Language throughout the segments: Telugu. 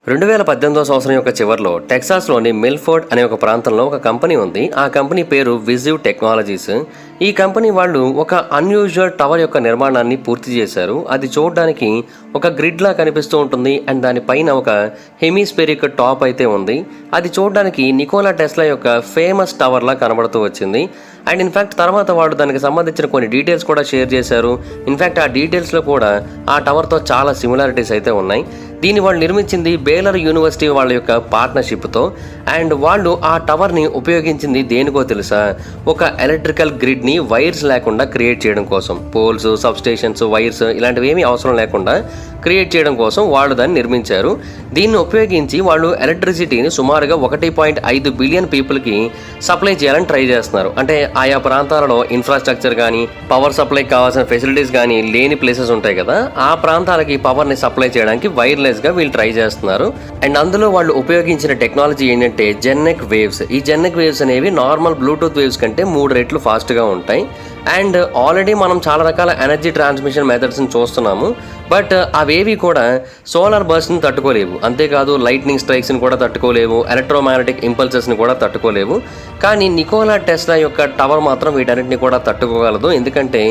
2018వ సంవత్సరం యొక్క చివరిలో టెక్సాస్లోని మిల్ఫోర్డ్ అనే ఒక ప్రాంతంలో ఒక కంపెనీ ఉంది. ఆ కంపెనీ పేరు విజివ్ టెక్నాలజీస్. ఈ కంపెనీ వాళ్ళు ఒక అన్యూజువల్ టవర్ యొక్క నిర్మాణాన్ని పూర్తి చేశారు. అది చూడడానికి ఒక గ్రిడ్ లా కనిపిస్తూ ఉంటుంది అండ్ దానిపైన ఒక హెమిస్ఫెరిక్ టాప్ అయితే ఉంది. అది చూడడానికి నికోలా టెస్లా యొక్క ఫేమస్ టవర్ లా కనబడుతూ వచ్చింది. అండ్ ఇన్ఫ్యాక్ట్ తర్వాత వాడు దానికి సంబంధించిన కొన్ని డీటెయిల్స్ కూడా షేర్ చేశారు. ఇన్ఫ్యాక్ట్ ఆ డీటెయిల్స్లో కూడా ఆ టవర్తో చాలా సిమిలారిటీస్ అయితే ఉన్నాయి. దీన్ని వాళ్ళు నిర్మించింది బేలర్ యూనివర్సిటీ వాళ్ళ యొక్క పార్ట్నర్షిప్తో. అండ్ వాళ్ళు ఆ టవర్ని ఉపయోగించింది దేనికో తెలుసా? ఒక ఎలక్ట్రికల్ గ్రిడ్ని వైర్స్ లేకుండా క్రియేట్ చేయడం కోసం. పోల్స్, సబ్స్టేషన్స్, వైర్స్ ఇలాంటివి ఏమీ అవసరం లేకుండా క్రియేట్ చేయడం కోసం వాళ్ళు దాన్ని నిర్మించారు. దీన్ని ఉపయోగించి వాళ్ళు ఎలక్ట్రిసిటీని సుమారుగా 1.5 బిలియన్ పీపుల్కి సప్లై చేయాలని ట్రై చేస్తున్నారు. అంటే ఆయా ప్రాంతాలలో ఇన్ఫ్రాస్ట్రక్చర్ కానీ పవర్ సప్లైకి కావాల్సిన ఫెసిలిటీస్ కానీ లేని ప్లేసెస్ ఉంటాయి కదా, ఆ ప్రాంతాలకి పవర్ని సప్లై చేయడానికి వైర్లెస్గా వీళ్ళు ట్రై చేస్తున్నారు. అండ్ అందులో వాళ్ళు ఉపయోగించిన టెక్నాలజీ ఏంటంటే జెన్నెక్ వేవ్స్. ఈ జెన్నెక్ వేవ్స్ అనేవి నార్మల్ బ్లూటూత్ వేవ్స్ కంటే 3 రెట్లు ఫాస్ట్గా ఉంటాయి. అండ్ ఆల్రెడీ మనం చాలా రకాల ఎనర్జీ ట్రాన్స్మిషన్ మెథడ్స్ని చూస్తున్నాము. బట్ అవేవి కూడా సోలార్ బర్స్ట్ని తట్టుకోలేవు. అంతేకాదు లైట్నింగ్ స్ట్రైక్స్ని కూడా తట్టుకోలేవు, ఎలక్ట్రోమాగ్నెటిక్ ఇంపల్సెస్ని కూడా తట్టుకోలేవు. కానీ నికోలా టెస్లా యొక్క టవర్ మాత్రం వీటన్నిటిని కూడా తట్టుకోగలదు. ఎందుకంటే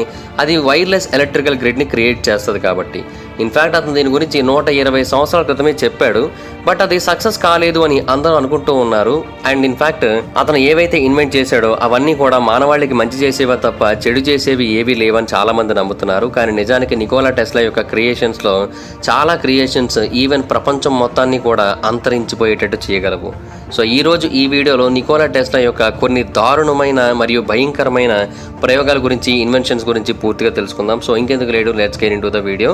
అది వైర్లెస్ ఎలక్ట్రికల్ గ్రిడ్ని క్రియేట్ చేస్తుంది కాబట్టి. ఇన్ఫ్యాక్ట్ అతను దీని గురించి 120 సంవత్సరాల క్రితమే చెప్పాడు. బట్ అది సక్సెస్ కాలేదు అని అందరూ అనుకుంటూ ఉన్నారు. అండ్ ఇన్ఫ్యాక్ట్ అతను ఏవైతే ఇన్వెంట్ చేశాడో అవన్నీ కూడా మానవాళికి మంచి చేసేవా తప్ప చెడు చేసేవి ఏవీ లేవని చాలా మంది నమ్ముతున్నారు. కానీ నిజానికి నికోలా టెస్లా యొక్క క్రియేషన్స్లో చాలా క్రియేషన్స్ ఈవెన్ ప్రపంచం మొత్తాన్ని కూడా అంతరించిపోయేటట్టు చేయగలవు. సో ఈరోజు ఈ వీడియోలో నికోలా టెస్లా యొక్క కొన్ని దారుణమైన మరియు భయంకరమైన ప్రయోగాల గురించి, ఇన్వెన్షన్స్ గురించి పూర్తిగా తెలుసుకుందాం. సో ఇంకెందుకు లేడు, let's get into the video.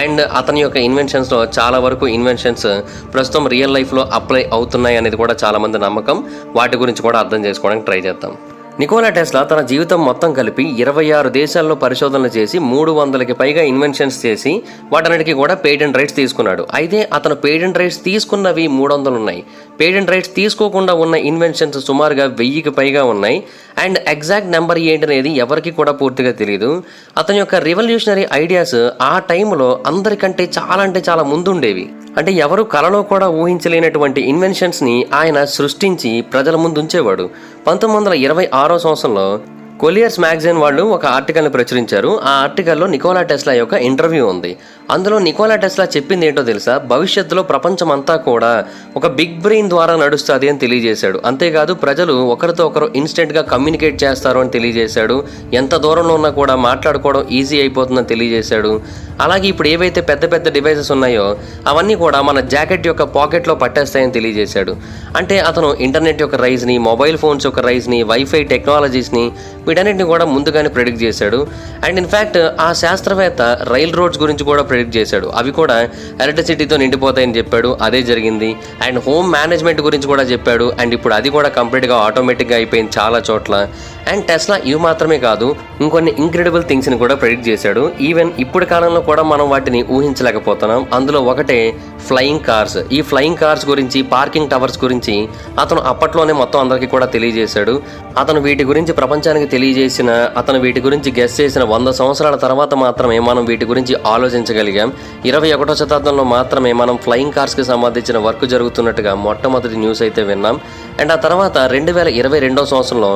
And అతని యొక్క ఇన్వెన్షన్స్లో చాలా వరకు ఇన్వెన్షన్స్ ప్రస్తుతం రియల్ లైఫ్లో అప్లై అవుతున్నాయి అనేది కూడా చాలా మంది నమ్మకం. వాటి గురించి కూడా అర్థం చేసుకోవడానికి ట్రై చేద్దాం. నికోలా టెస్లా తన జీవితం మొత్తం కలిపి 26 దేశాల్లో పరిశోధనలు చేసి 300కి పైగా ఇన్వెన్షన్స్ చేసి వాటన్నిటికీ కూడా పేటెంట్ రైట్స్ తీసుకున్నాడు. అయితే అతను పేటెంట్ రైట్స్ తీసుకున్నవి 300 ఉన్నాయి. పేటెంట్ రైట్స్ తీసుకోకుండా ఉన్న ఇన్వెన్షన్స్ సుమారుగా 1000కి పైగా ఉన్నాయి. అండ్ ఎగ్జాక్ట్ నెంబర్ ఏంటనేది ఎవరికి కూడా పూర్తిగా తెలియదు. అతని యొక్క రెవల్యూషనరీ ఐడియాస్ ఆ టైంలో అందరికంటే చాలా అంటే చాలా ముందుండేవి. అంటే ఎవరు కలలో కూడా ఊహించలేనటువంటి ఇన్వెన్షన్స్ని ఆయన సృష్టించి ప్రజల ముందు ఉంచేవాడు. 1926వ సంవత్సరంలో కొలియర్స్ మ్యాగజైన్ వాళ్ళు ఒక ఆర్టికల్ని ప్రచురించారు. ఆ ఆర్టికల్లో నికోలా టెస్లా యొక్క ఇంటర్వ్యూ ఉంది. అందులో నికోలా టెస్లా చెప్పింది ఏంటో తెలుసా? భవిష్యత్తులో ప్రపంచం అంతా కూడా ఒక బిగ్ బ్రెయిన్ ద్వారా నడుస్తుంది అని తెలియజేశాడు. అంతేకాదు ప్రజలు ఒకరితో ఒకరు ఇన్స్టెంట్గా కమ్యూనికేట్ చేస్తారు అని తెలియజేశాడు. ఎంత దూరంలో ఉన్నా కూడా మాట్లాడుకోవడం ఈజీ అయిపోతుందని తెలియజేశాడు. అలాగే ఇప్పుడు ఏవైతే పెద్ద పెద్ద డివైసెస్ ఉన్నాయో అవన్నీ కూడా మన జాకెట్ యొక్క పాకెట్లో పట్టేస్తాయని తెలియజేశాడు. అంటే అతను ఇంటర్నెట్ యొక్క రైజ్ని, మొబైల్ ఫోన్స్ యొక్క రైజ్ని, వైఫై టెక్నాలజీస్ని వీటన్నిటిని కూడా ముందుగానే ప్రెడిక్ట్ చేశాడు. అండ్ ఇన్ఫ్యాక్ట్ ఆ శాస్త్రవేత్త రైల్ రోడ్స్ గురించి కూడా ప్రెడిక్ట్ చేశాడు. అవి కూడా ఎలక్ట్రిసిటీతో నిండిపోతాయని చెప్పాడు. అదే జరిగింది. అండ్ హోమ్ మేనేజ్మెంట్ గురించి కూడా చెప్పాడు. అండ్ ఇప్పుడు అది కూడా కంప్లీట్గా ఆటోమేటిక్గా అయిపోయింది చాలా చోట్ల. అండ్ టెస్లా ఇవి మాత్రమే కాదు, ఇంకొన్ని ఇంక్రెడిబుల్ థింగ్స్ని కూడా ప్రెడిక్ట్ చేశాడు. ఈవెన్ ఇప్పుడు కాలంలో కూడా మనం వాటిని ఊహించలేకపోతున్నాం. అందులో ఒకటే ఫ్లయింగ్ కార్స్. ఈ ఫ్లయింగ్ కార్స్ గురించి, పార్కింగ్ టవర్స్ గురించి అతను అప్పట్లోనే మొత్తం అందరికీ కూడా తెలియజేశాడు. అతను వీటి గురించి ప్రపంచానికి తెలియజేసిన, అతను వీటి గురించి గెస్ చేసిన 100 సంవత్సరాల తర్వాత మాత్రమే మనం వీటి గురించి ఆలోచించగలిగాం. 21వ శతాబ్దంలో మాత్రమే మనం ఫ్లయింగ్ కార్స్కి సంబంధించిన వర్క్ జరుగుతున్నట్టుగా మొట్టమొదటి న్యూస్ అయితే విన్నాం. అండ్ ఆ తర్వాత 2022వ సంవత్సరంలో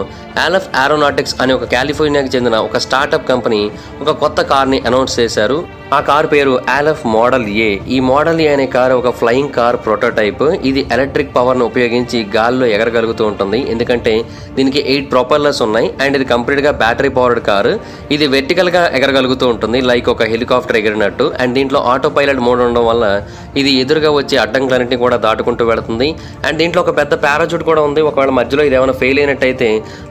ఆలెఫ్ ఏరోనాటిక్స్ అనే ఒక కాలిఫోర్నియాకి చెందిన ఒక స్టార్టప్ కంపెనీ ఒక కొత్త కార్ని అనౌన్స్ చేశారు. ఆ కార్ పేరు ఆలెఫ్ మోడల్ ఏ. ఈ మోడల్ ఏ అనే కారు ఒక ఫ్లయింగ్ కార్ ప్రోటోటైప్. ఇది ఎలక్ట్రిక్ పవర్ను ఉపయోగించి గాల్లో ఎగరగలుగుతూ ఉంటుంది. ఎందుకంటే దీనికి 8 ప్రొపెల్లర్స్ ఉన్నాయి. అండ్ ఇది కంప్లీట్గా బ్యాటరీ పవర్డ్ కారు. ఇది వెర్టికల్గా ఎగరగలుగుతూ ఉంటుంది, లైక్ ఒక హెలికాప్టర్ ఎగిరినట్టు. అండ్ దీంట్లో ఆటో పైలట్ మోడ్ ఉండడం వల్ల ఇది ఎదురుగా వచ్చే అడ్డంకులన్నింటినీ కూడా దాటుకుంటూ వెళుతుంది. అండ్ దీంట్లో ఒక పెద్ద పారాచూట్ కూడా ఉంది. ఒకవేళ మధ్యలో ఇది ఏమైనా ఫెయిల్ అయినట్టయితే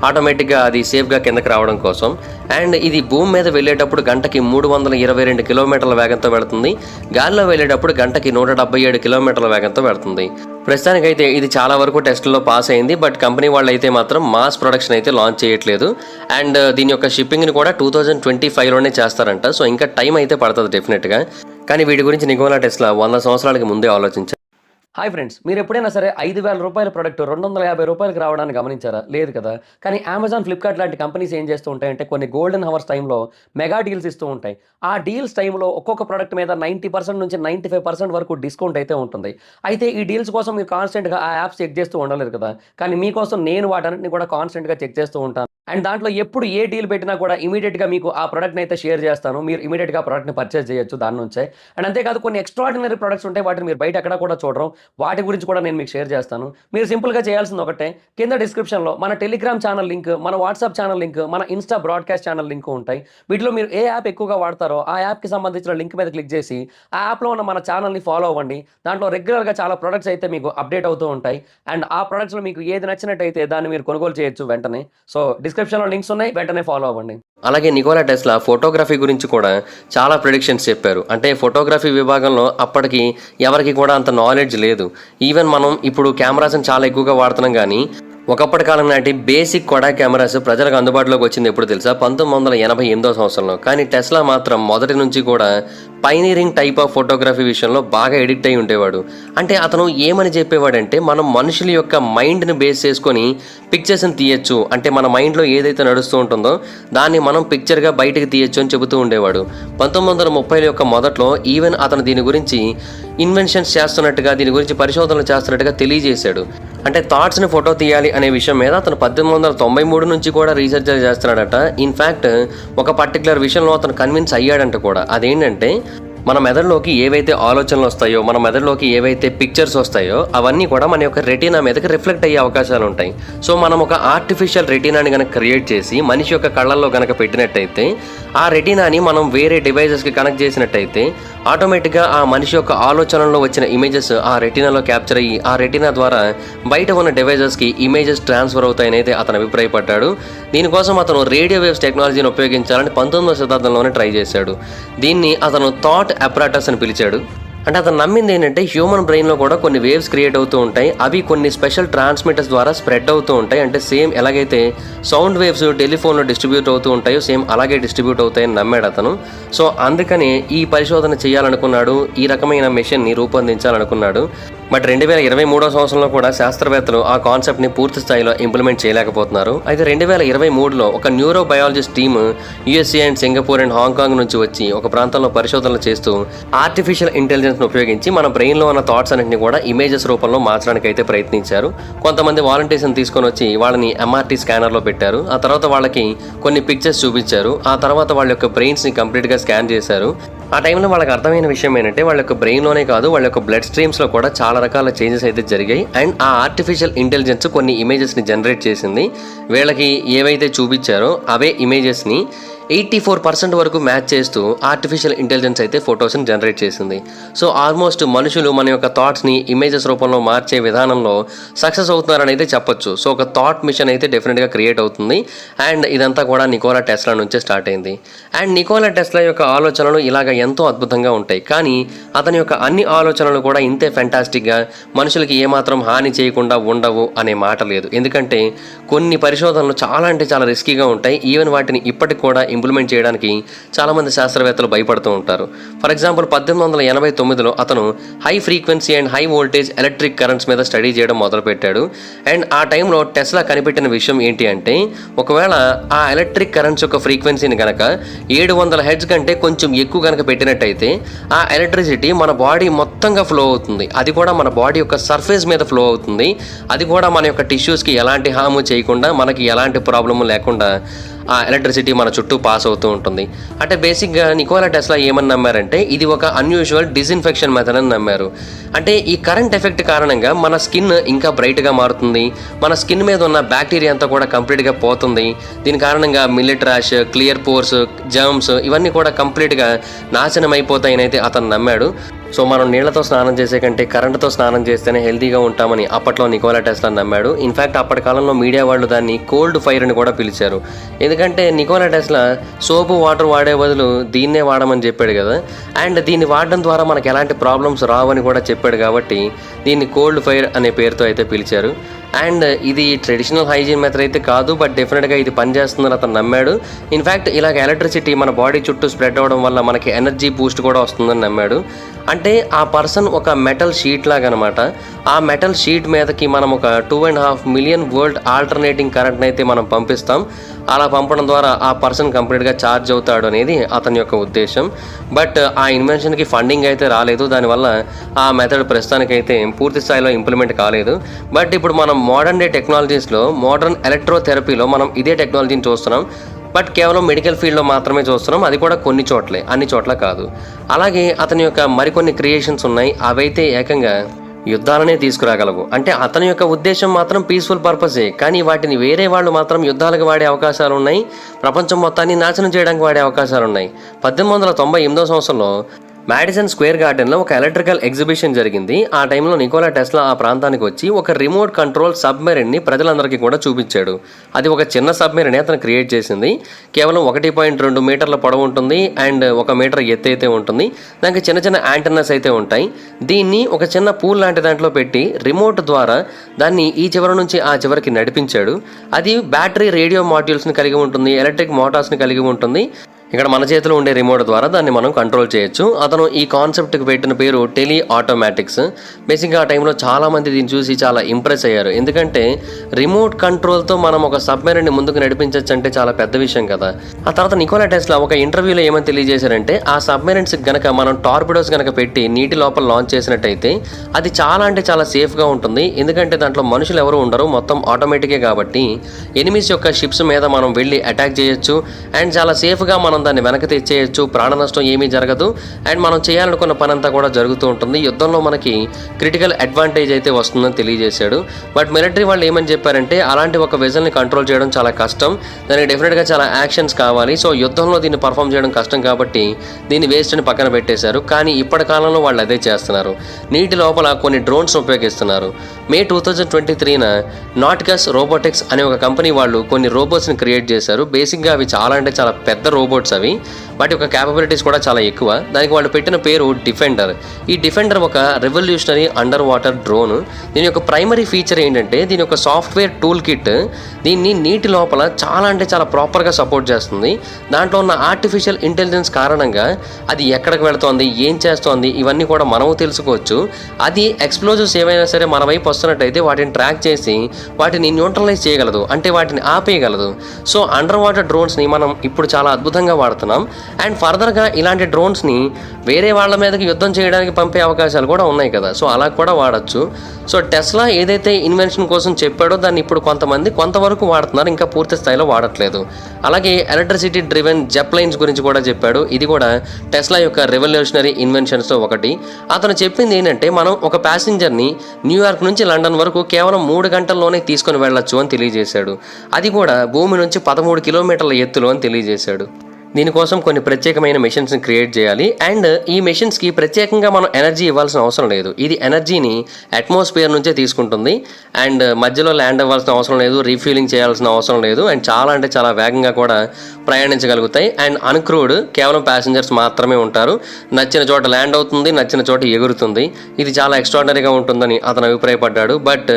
ఆటోమేటిక్గా అది సేఫ్గా కిందకి రావడం కోసం. అండ్ ఇది భూమి మీద వెళ్ళేటప్పుడు గంటకి 322 కిలోమీటర్ల వేగంతో వెళుతుంది. గాల్లో వెళ్ళేటప్పుడు గంటకి 177 కిలోమీటర్ల వేగంతో వెళుతుంది. ప్రస్తుతానికైతే ఇది చాలా వరకు టెస్టుల్లో పాస్ అయింది. బట్ కంపెనీ వాళ్ళు అయితే మాత్రం మాస్ ప్రొడక్షన్ అయితే లాంచ్ చేయట్లేదు. అండ్ దీని యొక్క షిప్పింగ్ని కూడా 2025లోనే చేస్తారంట. సో ఇంకా టైం అయితే పడుతుంది డెఫినెట్గా. కానీ వీటి గురించి నికోలా టెస్లా 100 సంవత్సరాలకి ముందే ఆలోచించారు. హాయ్ ఫ్రెండ్స్, మీరు ఎప్పుడైనా సరే 5,000 రూపాయల ప్రొడక్ట్ 250 రూపాయలకి రావడానికి గమనించారా? లేదు కదా! కానీ అమెజాన్, ఫ్లిప్‌కార్ట్ లాంటి కంపెనీస్ ఏం చేస్తూ ఉంటాయంటే కొన్ని గోల్డెన్ హవర్స్ టైమ్‌లో మెగా డీల్స్ ఇస్తూ ఉంటాయి. ఆ డీల్స్ టైమ్‌లో ఒక్కొక్క ప్రొడక్ట్ మీద 90% నుంచి 95% వరకు డిస్కౌంట్ అయితే ఉంటుంది. అయితే ఈ డీల్స్ కోసం మీరు కాన్స్టెంట్‌గా ఆ యాప్స్ చెక్ చేస్తూ ఉండలేరు కదా! కానీ మీకోసం నేను వాటన్నిటిని కూడా కాన్స్టెంట్‌గా చెక్ చేస్తూ ఉంటాను. అండ్ దాంట్లో ఎప్పుడు ఏ డీల్ పెట్టినా కూడా ఇమ్మీడియేట్‌గా మీకు ఆ ప్రొడక్ట్‌ని అయితే షేర్ చేస్తాను. మీరు ఇమ్మీడియేట్‌గా ఆ ప్రొడక్ట్‌ని పర్చేజ్ చేయొచ్చు దాని నుంచే. అండ్ అంతేకాదు కొన్ని ఎక్స్ట్రార్డినరీ ప్రొడక్ట్స్ ఉంటాయి. వాటిని మీరు బయట ఎక్కడా కూడా చూడరు. వాటి గురించి కూడా నేను మీకు షేర్ చేస్తాను. మీరు సింపుల్‌గా చేయాల్సింది ఒకటే, కింద డిస్క్రిప్షన్‌లో మన టెలిగ్రామ్ ఛానల్ లింక్, మన వాట్సాప్ ఛానల్ లింక్, మన ఇన్‌స్టా బ్రాడ్‌కాస్ట్ ఛానల్ లింక్ ఉంటాయి. వీటిలో మీరు ఏ యాప్ ఎక్కువగా వాడతారో ఆ యాప్‌కి సంబంధించిన లింక్ మీద క్లిక్ చేసి, ఆ యాప్‌లో ఉన్న మన ఛానల్‌ని ఫాలో అవ్వండి. దాంట్లో రెగ్యులర్‌గా చాలా ప్రొడక్ట్స్ అయితే మీకు అప్డేట్ అవుతూ ఉంటాయి. అండ్ ఆ ప్రొడక్ట్స్‌లో మీకు ఏది నచ్చినట్టయితే దాన్ని మీరు కొనుగోలు చేయొచ్చు వెంటనే. సో డిస్క్రిప్షన్‌లో లింక్స్ ఉన్నాయి. వెంటనే ఫాలో అవ్వండి. అలాగే నికోలా టెస్లా ఫోటోగ్రఫీ గురించి కూడా చాలా ప్రిడిక్షన్స్ చెప్పారు. అంటే ఫోటోగ్రఫీ విభాగంలో అప్పటికి ఎవరికి కూడా అంత నాలెడ్జ్ లేదు. ఈవెన్ మనం ఇప్పుడు కెమెరాస్ని చాలా ఎక్కువగా వాడుతున్నాం కానీ ఒకప్పటి కాలం నాటి బేసిక్ కొడా కెమెరాస్ ప్రజలకు అందుబాటులోకి వచ్చింది ఎప్పుడు తెలుసా? 1988 సంవత్సరంలో. కానీ టెస్లా మాత్రం మొదటి నుంచి కూడా పైనీరింగ్ టైప్ ఆఫ్ ఫోటోగ్రఫీ విషయంలో బాగా ఎడిక్ట్ అయి ఉండేవాడు. అంటే అతను ఏమని చెప్పేవాడంటే మనం మనుషుల యొక్క మైండ్ని బేస్ చేసుకొని పిక్చర్స్ని తీయచ్చు. అంటే మన మైండ్లో ఏదైతే నడుస్తూ ఉంటుందో దాన్ని మనం పిక్చర్గా బయటకు తీయచ్చు అని చెబుతూ ఉండేవాడు. 1930 యొక్క మొదట్లో ఈవెన్ అతను దీని గురించి ఇన్వెన్షన్స్ చేస్తున్నట్టుగా, దీని గురించి పరిశోధనలు చేస్తున్నట్టుగా తెలియజేశాడు. అంటే థాట్స్ని ఫోటో తీయాలి అనే విషయం మీద అతను 1893 నుంచి కూడా రీసెర్చ్ చేస్తున్నాడట. ఇన్ఫ్యాక్ట్ ఒక పర్టికులర్ విషయంలో అతను కన్విన్స్ అయ్యాడంట కూడా. అదేంటంటే మన మెదడులోకి ఏవైతే ఆలోచనలు వస్తాయో, మన మెదడులోకి ఏవైతే పిక్చర్స్ వస్తాయో అవన్నీ కూడా మన యొక్క రెటీనా మీదకి రిఫ్లెక్ట్ అయ్యే అవకాశాలు ఉంటాయి. సో మనం ఒక ఆర్టిఫిషియల్ రెటీనాని కనుక క్రియేట్ చేసి మనిషి యొక్క కళ్ళల్లో కనుక పెట్టినట్టయితే, ఆ రెటీనాని మనం వేరే డివైజెస్కి కనెక్ట్ చేసినట్టయితే ఆటోమేటిక్గా ఆ మనిషి యొక్క ఆలోచనల్లో వచ్చిన ఇమేజెస్ ఆ రెటీనాలో క్యాప్చర్ అయ్యి ఆ రెటీనా ద్వారా బయట ఉన్న డివైజెస్కి ఇమేజెస్ ట్రాన్స్ఫర్ అవుతాయని అయితే అతను అభిప్రాయపడ్డాడు. దీనికోసం అతను రేడియో వేవ్స్ టెక్నాలజీని ఉపయోగించాలని 19వ శతాబ్దంలోనే ట్రై చేశాడు. దీన్ని అతను థాట్ అప్రాటస్ అని పిలిచాడు. అంటే అతను నమ్మింది ఏంటంటే హ్యూమన్ బ్రెయిన్లో కూడా కొన్ని వేవ్స్ క్రియేట్ అవుతూ ఉంటాయి. అవి కొన్ని స్పెషల్ ట్రాన్స్మిటర్స్ ద్వారా స్ప్రెడ్ అవుతూ ఉంటాయి. అంటే సేమ్ ఎలాగైతే సౌండ్ వేవ్స్ టెలిఫోన్లో డిస్ట్రిబ్యూట్ అవుతూ ఉంటాయో సేమ్ అలాగే డిస్ట్రిబ్యూట్ అవుతాయని నమ్మాడు అతను. సో అందుకనే ఈ పరిశోధన చేయాలనుకున్నాడు, ఈ రకమైన మెషిన్ని రూపొందించాలనుకున్నాడు. బట్ 2023 సంవత్సరంలో కూడా శాస్త్రవేత్తలు ఆ కాన్సెప్ట్ని పూర్తి స్థాయిలో ఇంప్లిమెంట్ చేయలేకపోతున్నారు. అయితే 2023లో ఒక neuro biologist team USA and Singapore and Hong Kong నుంచి వచ్చి ఒక ప్రాంతంలో పరిశోధనలు చేస్తూ ఆర్టిఫిషియల్ ఇంటెలిజెన్స్ను ఉపయోగించి మన బ్రెయిన్లో ఉన్న థాట్స్ అన్నింటినీ కూడా ఇమేజెస్ రూపంలో మార్చడానికి అయితే ప్రయత్నించారు. కొంతమంది వాలంటీర్స్ని తీసుకొని వచ్చి వాళ్ళని ఎంఆర్టీ స్కానర్లో పెట్టారు. ఆ తర్వాత వాళ్ళకి కొన్ని పిక్చర్స్ చూపించారు. ఆ తర్వాత వాళ్ళ యొక్క బ్రెయిన్స్ని కంప్లీట్గా స్కాన్ చేశారు. ఆ టైంలో వాళ్ళకి అర్థమైన విషయం ఏంటంటే వాళ్ళ యొక్క బ్రెయిన్లోనే కాదు, వాళ్ళ యొక్క బ్లడ్ స్ట్రీమ్స్లో కూడా చాలా రకాల చేంజెస్ అయితే జరిగాయి. అండ్ ఆ ఆర్టిఫిషియల్ ఇంటెలిజెన్స్ కొన్ని ఇమేజెస్ని జనరేట్ చేసింది. వీళ్ళకి ఏవైతే చూపించారో అవే ఇమేజెస్ని 84% వరకు మ్యాచ్ చేస్తూ ఆర్టిఫిషియల్ ఇంటెలిజెన్స్ అయితే ఫొటోస్ని జనరేట్ చేసింది. సో ఆల్మోస్ట్ మనుషులు మన యొక్క థాట్స్ని ఇమేజెస్ రూపంలో మార్చే విధానంలో సక్సెస్ అవుతున్నారని అయితే చెప్పొచ్చు. సో ఒక థాట్ మిషన్ అయితే డెఫినెట్గా క్రియేట్ అవుతుంది. అండ్ ఇదంతా కూడా నికోలా టెస్లా నుంచే స్టార్ట్ అయింది. అండ్ నికోలా టెస్లా యొక్క ఆలోచనలు ఇలాగ ఎంతో అద్భుతంగా ఉంటాయి. కానీ అతని యొక్క అన్ని ఆలోచనలు కూడా ఇంతే ఫెంటాస్టిక్గా మనుషులకి ఏమాత్రం హాని చేయకుండా ఉండవు అనే మాట లేదు. ఎందుకంటే కొన్ని పరిశోధనలు చాలా అంటే చాలా రిస్కీగా ఉంటాయి. ఈవెన్ వాటిని ఇప్పటికి కూడా ఇంప్లిమెంట్ చేయడానికి చాలామంది శాస్త్రవేత్తలు భయపడుతూ ఉంటారు. ఫర్ ఎగ్జాంపుల్ 1889లో అతను high frequency and high voltage electric currents మీద స్టడీ చేయడం మొదలుపెట్టాడు. అండ్ ఆ టైంలో టెస్లా కనిపెట్టిన విషయం ఏంటి అంటే ఒకవేళ ఆ ఎలక్ట్రిక్ కరెంట్స్ యొక్క ఫ్రీక్వెన్సీని కనుక 700 హెర్ట్జ్ కంటే కొంచెం ఎక్కువ కనుక పెట్టినట్టయితే ఆ ఎలక్ట్రిసిటీ మన బాడీ మొత్తంగా ఫ్లో అవుతుంది. అది కూడా మన బాడీ యొక్క సర్ఫేస్ మీద ఫ్లో అవుతుంది. అది కూడా మన యొక్క టిష్యూస్కి ఎలాంటి హాము చేయకుండా, మనకి ఎలాంటి ప్రాబ్లము లేకుండా ఆ ఎలక్ట్రిసిటీ మన చుట్టూ పాస్ అవుతూ ఉంటుంది. అంటే బేసిక్గా నికోలా టెస్లా ఏమని నమ్మారంటే ఇది ఒక అన్యూజువల్ డిస్ఇన్ఫెక్షన్ మెథడ్ అని నమ్మారు. అంటే ఈ కరెంట్ ఎఫెక్ట్ కారణంగా మన స్కిన్ ఇంకా బ్రైట్గా మారుతుంది. మన స్కిన్ మీద ఉన్న బ్యాక్టీరియా అంతా కూడా కంప్లీట్గా పోతుంది. దీని కారణంగా millet rash, clear pores, germs ఇవన్నీ కూడా కంప్లీట్గా నాశనం అయిపోతాయని అయితే అతను నమ్మాడు. సో మనం నీళ్లతో స్నానం చేసే కంటే కరెంటుతో స్నానం చేస్తేనే హెల్తీగా ఉంటామని అప్పట్లో నికోలా టెస్లా నమ్మాడు. ఇన్ఫ్యాక్ట్ అప్పటి కాలంలో మీడియా వాళ్ళు దాన్ని కోల్డ్ ఫైర్ అని కూడా పిలిచారు. ఎందుకంటే నికోలా టెస్లా సోపు వాటర్ వాడే బదులు దీన్నే వాడమని చెప్పాడు కదా. అండ్ దీన్ని వాడడం ద్వారా మనకు ఎలాంటి ప్రాబ్లమ్స్ రావని కూడా చెప్పాడు కాబట్టి దీన్ని కోల్డ్ ఫైర్ అనే పేరుతో అయితే పిలిచారు. అండ్ ఇది ట్రెడిషనల్ హైజీన్ మెథడ్ అయితే కాదు, బట్ డెఫినెట్గా ఇది పనిచేస్తుందని అతను నమ్మాడు. ఇన్ఫ్యాక్ట్ ఇలాగ ఎలక్ట్రిసిటీ మన బాడీ చుట్టూ స్ప్రెడ్ అవ్వడం వల్ల మనకి ఎనర్జీ బూస్ట్ కూడా వస్తుందని నమ్మాడు. అంటే ఆ పర్సన్ ఒక మెటల్ షీట్ లాగా అనమాట. ఆ మెటల్ షీట్ మీదకి మనం ఒక 2.5 మిలియన్ వోల్ట్ ఆల్టర్నేటింగ్ కరెంట్ని అయితే మనం పంపిస్తాం. అలా పంపడం ద్వారా ఆ పర్సన్ కంప్లీట్గా ఛార్జ్ అవుతాడు అనేది అతని యొక్క ఉద్దేశం. బట్ ఆ ఇన్వెన్షన్కి ఫండింగ్ అయితే రాలేదు, దానివల్ల ఆ మెథడ్ ప్రస్తుతానికైతే పూర్తి స్థాయిలో ఇంప్లిమెంట్ కాలేదు. బట్ ఇప్పుడు మనం మోడర్న్ డే టెక్నాలజీస్లో, మోడర్న్ ఎలక్ట్రోథెరపీలో మనం ఇదే టెక్నాలజీని చూస్తున్నాం. బట్ కేవలం మెడికల్ ఫీల్డ్లో మాత్రమే చూస్తున్నాం, అది కూడా కొన్ని చోట్లే, అన్ని చోట్ల కాదు. అలాగే అతని యొక్క మరికొన్ని క్రియేషన్స్ ఉన్నాయి, అవైతే ఏకంగా యుద్ధాలనే తీసుకురాగలవు. అంటే అతని యొక్క ఉద్దేశం మాత్రం పీస్ఫుల్ పర్పసే, కానీ వాటిని వేరే వాళ్ళు మాత్రం యుద్ధాలకు వాడే అవకాశాలు ఉన్నాయి, ప్రపంచం మొత్తాన్ని నాశనం చేయడానికి వాడే అవకాశాలు ఉన్నాయి. 1898 సంవత్సరంలో మ్యాడిసన్ స్క్వేర్ గార్డెన్లో ఒక ఎలక్ట్రికల్ ఎగ్జిబిషన్ జరిగింది. ఆ టైంలో నికోలా టెస్లా ఆ ప్రాంతానికి వచ్చి ఒక రిమోట్ కంట్రోల్ సబ్మెరైన్ని ప్రజలందరికీ కూడా చూపించాడు. అది ఒక చిన్న సబ్మెరైన్ అతను క్రియేట్ చేసింది. కేవలం 1.2 మీటర్ల పొడవు ఉంటుంది అండ్ 1 మీటర్ ఎత్తు అయితే ఉంటుంది. దానికి చిన్న చిన్న యాంటెన్నాస్ అయితే ఉంటాయి. దీన్ని ఒక చిన్న పూల్ లాంటి దాంట్లో పెట్టి రిమోట్ ద్వారా దాన్ని ఈ చివరి నుంచి ఆ చివరికి నడిపించాడు. అది బ్యాటరీ రేడియో మాడ్యూల్స్ని కలిగి ఉంటుంది, ఎలక్ట్రిక్ మోటార్స్ని కలిగి ఉంటుంది. ఇక్కడ మన చేతిలో ఉండే రిమోట్ ద్వారా దాన్ని మనం కంట్రోల్ చేయొచ్చు. అతను ఈ కాన్సెప్ట్కి పెట్టిన పేరు టెలి ఆటోమేటిక్స్. బేసిక్గా ఆ టైంలో చాలామంది దీన్ని చూసి చాలా ఇంప్రెస్ అయ్యారు. ఎందుకంటే రిమోట్ కంట్రోల్తో మనం ఒక సబ్మెరైన్ని ముందుకు నడిపించవచ్చు అంటే చాలా పెద్ద విషయం కదా. ఆ తర్వాత నికోలా టెస్లా ఒక ఇంటర్వ్యూలో ఏమని తెలియజేశారంటే, ఆ సబ్మెరైన్స్ గనక మనం టార్పిడోస్ గనక పెట్టి నీటి లోపల లాంచ్ చేసినట్టయితే అది చాలా అంటే చాలా సేఫ్గా ఉంటుంది. ఎందుకంటే దాంట్లో మనుషులు ఎవరు ఉండరు, మొత్తం ఆటోమేటికే కాబట్టి ఎనిమీస్ యొక్క షిప్స్ మీద మనం వెళ్ళి అటాక్ చేయొచ్చు అండ్ చాలా సేఫ్గా మనం దాన్ని వెనక్కి తెచ్చేయచ్చు. ప్రాణ నష్టం ఏమీ జరగదు అండ్ మనం చేయాలనుకున్న పని అంతా కూడా జరుగుతూ ఉంటుంది. యుద్ధంలో మనకి క్రిటికల్ అడ్వాంటేజ్ అయితే వస్తుందని తెలియజేశాడు. బట్ మిలిటరీ వాళ్ళు ఏమని చెప్పారంటే, అలాంటి ఒక వెజల్ని కంట్రోల్ చేయడం చాలా కష్టం, దానికి డెఫినెట్గా చాలా యాక్షన్స్ కావాలి. సో యుద్ధంలో దీన్ని పర్ఫామ్ చేయడం కష్టం కాబట్టి దీన్ని వేస్ట్ అని పక్కన పెట్టేశారు. కానీ ఇప్పటి కాలంలో వాళ్ళు అదే చేస్తున్నారు. నీటి లోపల కొన్ని డ్రోన్స్ ఉపయోగిస్తున్నారు. మే 2023న నాటికస్ రోబోటిక్స్ అనే ఒక కంపెనీ వాళ్ళు కొన్ని రోబోట్స్ని క్రియేట్ చేశారు. బేసిక్గా అవి చాలా అంటే చాలా పెద్ద రోబోట్స్ అవి. వాటి యొక్క క్యాపబిలిటీస్ కూడా చాలా ఎక్కువ. దానికి వాళ్ళు పెట్టిన పేరు డిఫెండర్. ఈ డిఫెండర్ ఒక రెవల్యూషనరీ అండర్ వాటర్ డ్రోన్. దీని యొక్క ప్రైమరీ ఫీచర్ ఏంటంటే, దీని యొక్క సాఫ్ట్వేర్ టూల్ కిట్ దీన్ని నీటి లోపల చాలా అంటే చాలా ప్రాపర్గా సపోర్ట్ చేస్తుంది. దాంట్లో ఉన్న ఆర్టిఫిషియల్ ఇంటెలిజెన్స్ కారణంగా అది ఎక్కడికి వెళుతోంది, ఏం చేస్తోంది, ఇవన్నీ కూడా మనము తెలుసుకోవచ్చు. అది ఎక్స్ప్లోజివ్స్ ఏవైనా సరే మన వైపు వస్తున్నట్టయితే వాటిని ట్రాక్ చేసి వాటిని న్యూట్రలైజ్ చేయగలదు, అంటే వాటిని ఆపేయగలదు. సో అండర్ వాటర్ డ్రోన్స్ని మనం ఇప్పుడు చాలా అద్భుతంగా వాడుతున్నాం. అండ్ ఫర్దర్గా ఇలాంటి డ్రోన్స్ని వేరే వాళ్ళ మీదకి యుద్ధం చేయడానికి పంపే అవకాశాలు కూడా ఉన్నాయి కదా, సో అలా కూడా వాడచ్చు. సో టెస్లా ఏదైతే ఇన్వెన్షన్ కోసం చెప్పాడో దాన్ని ఇప్పుడు కొంతవరకు వాడుతున్నారు, ఇంకా పూర్తి స్థాయిలో వాడట్లేదు. అలాగే ఎలక్ట్రిసిటీ డ్రివెన్ జెప్లైన్స్ గురించి కూడా చెప్పాడు. ఇది కూడా టెస్లా యొక్క రెవల్యూషనరీ ఇన్వెన్షన్స్తో ఒకటి. అతను చెప్పింది ఏంటంటే, మనం ఒక ప్యాసింజర్ని న్యూయార్క్ నుంచి లండన్ వరకు కేవలం 3 గంటల్లోనే తీసుకొని వెళ్ళొచ్చు అని తెలియజేశాడు. అది కూడా భూమి నుంచి 13 కిలోమీటర్ల ఎత్తులో అని తెలియజేశాడు. దీనికోసం కొన్ని ప్రత్యేకమైన మెషిన్స్ని క్రియేట్ చేయాలి అండ్ ఈ మెషిన్స్కి ప్రత్యేకంగా మనం ఎనర్జీ ఇవ్వాల్సిన అవసరం లేదు. ఇది ఎనర్జీని అట్మాస్ఫియర్ నుంచే తీసుకుంటుంది అండ్ మధ్యలో ల్యాండ్ అవ్వాల్సిన అవసరం లేదు, రీఫ్యూలింగ్ చేయాల్సిన అవసరం లేదు అండ్ చాలా అంటే చాలా వేగంగా కూడా ప్రయాణించగలుగుతాయి. అండ్ అన్క్రూడ్ కేవలం ప్యాసింజర్స్ మాత్రమే ఉంటారు. నచ్చిన చోట ల్యాండ్ అవుతుంది, నచ్చిన చోట ఎగురుతుంది. ఇది చాలా ఎక్స్ట్రాడినరీగా ఉంటుందని అతను అభిప్రాయపడ్డాడు. బట్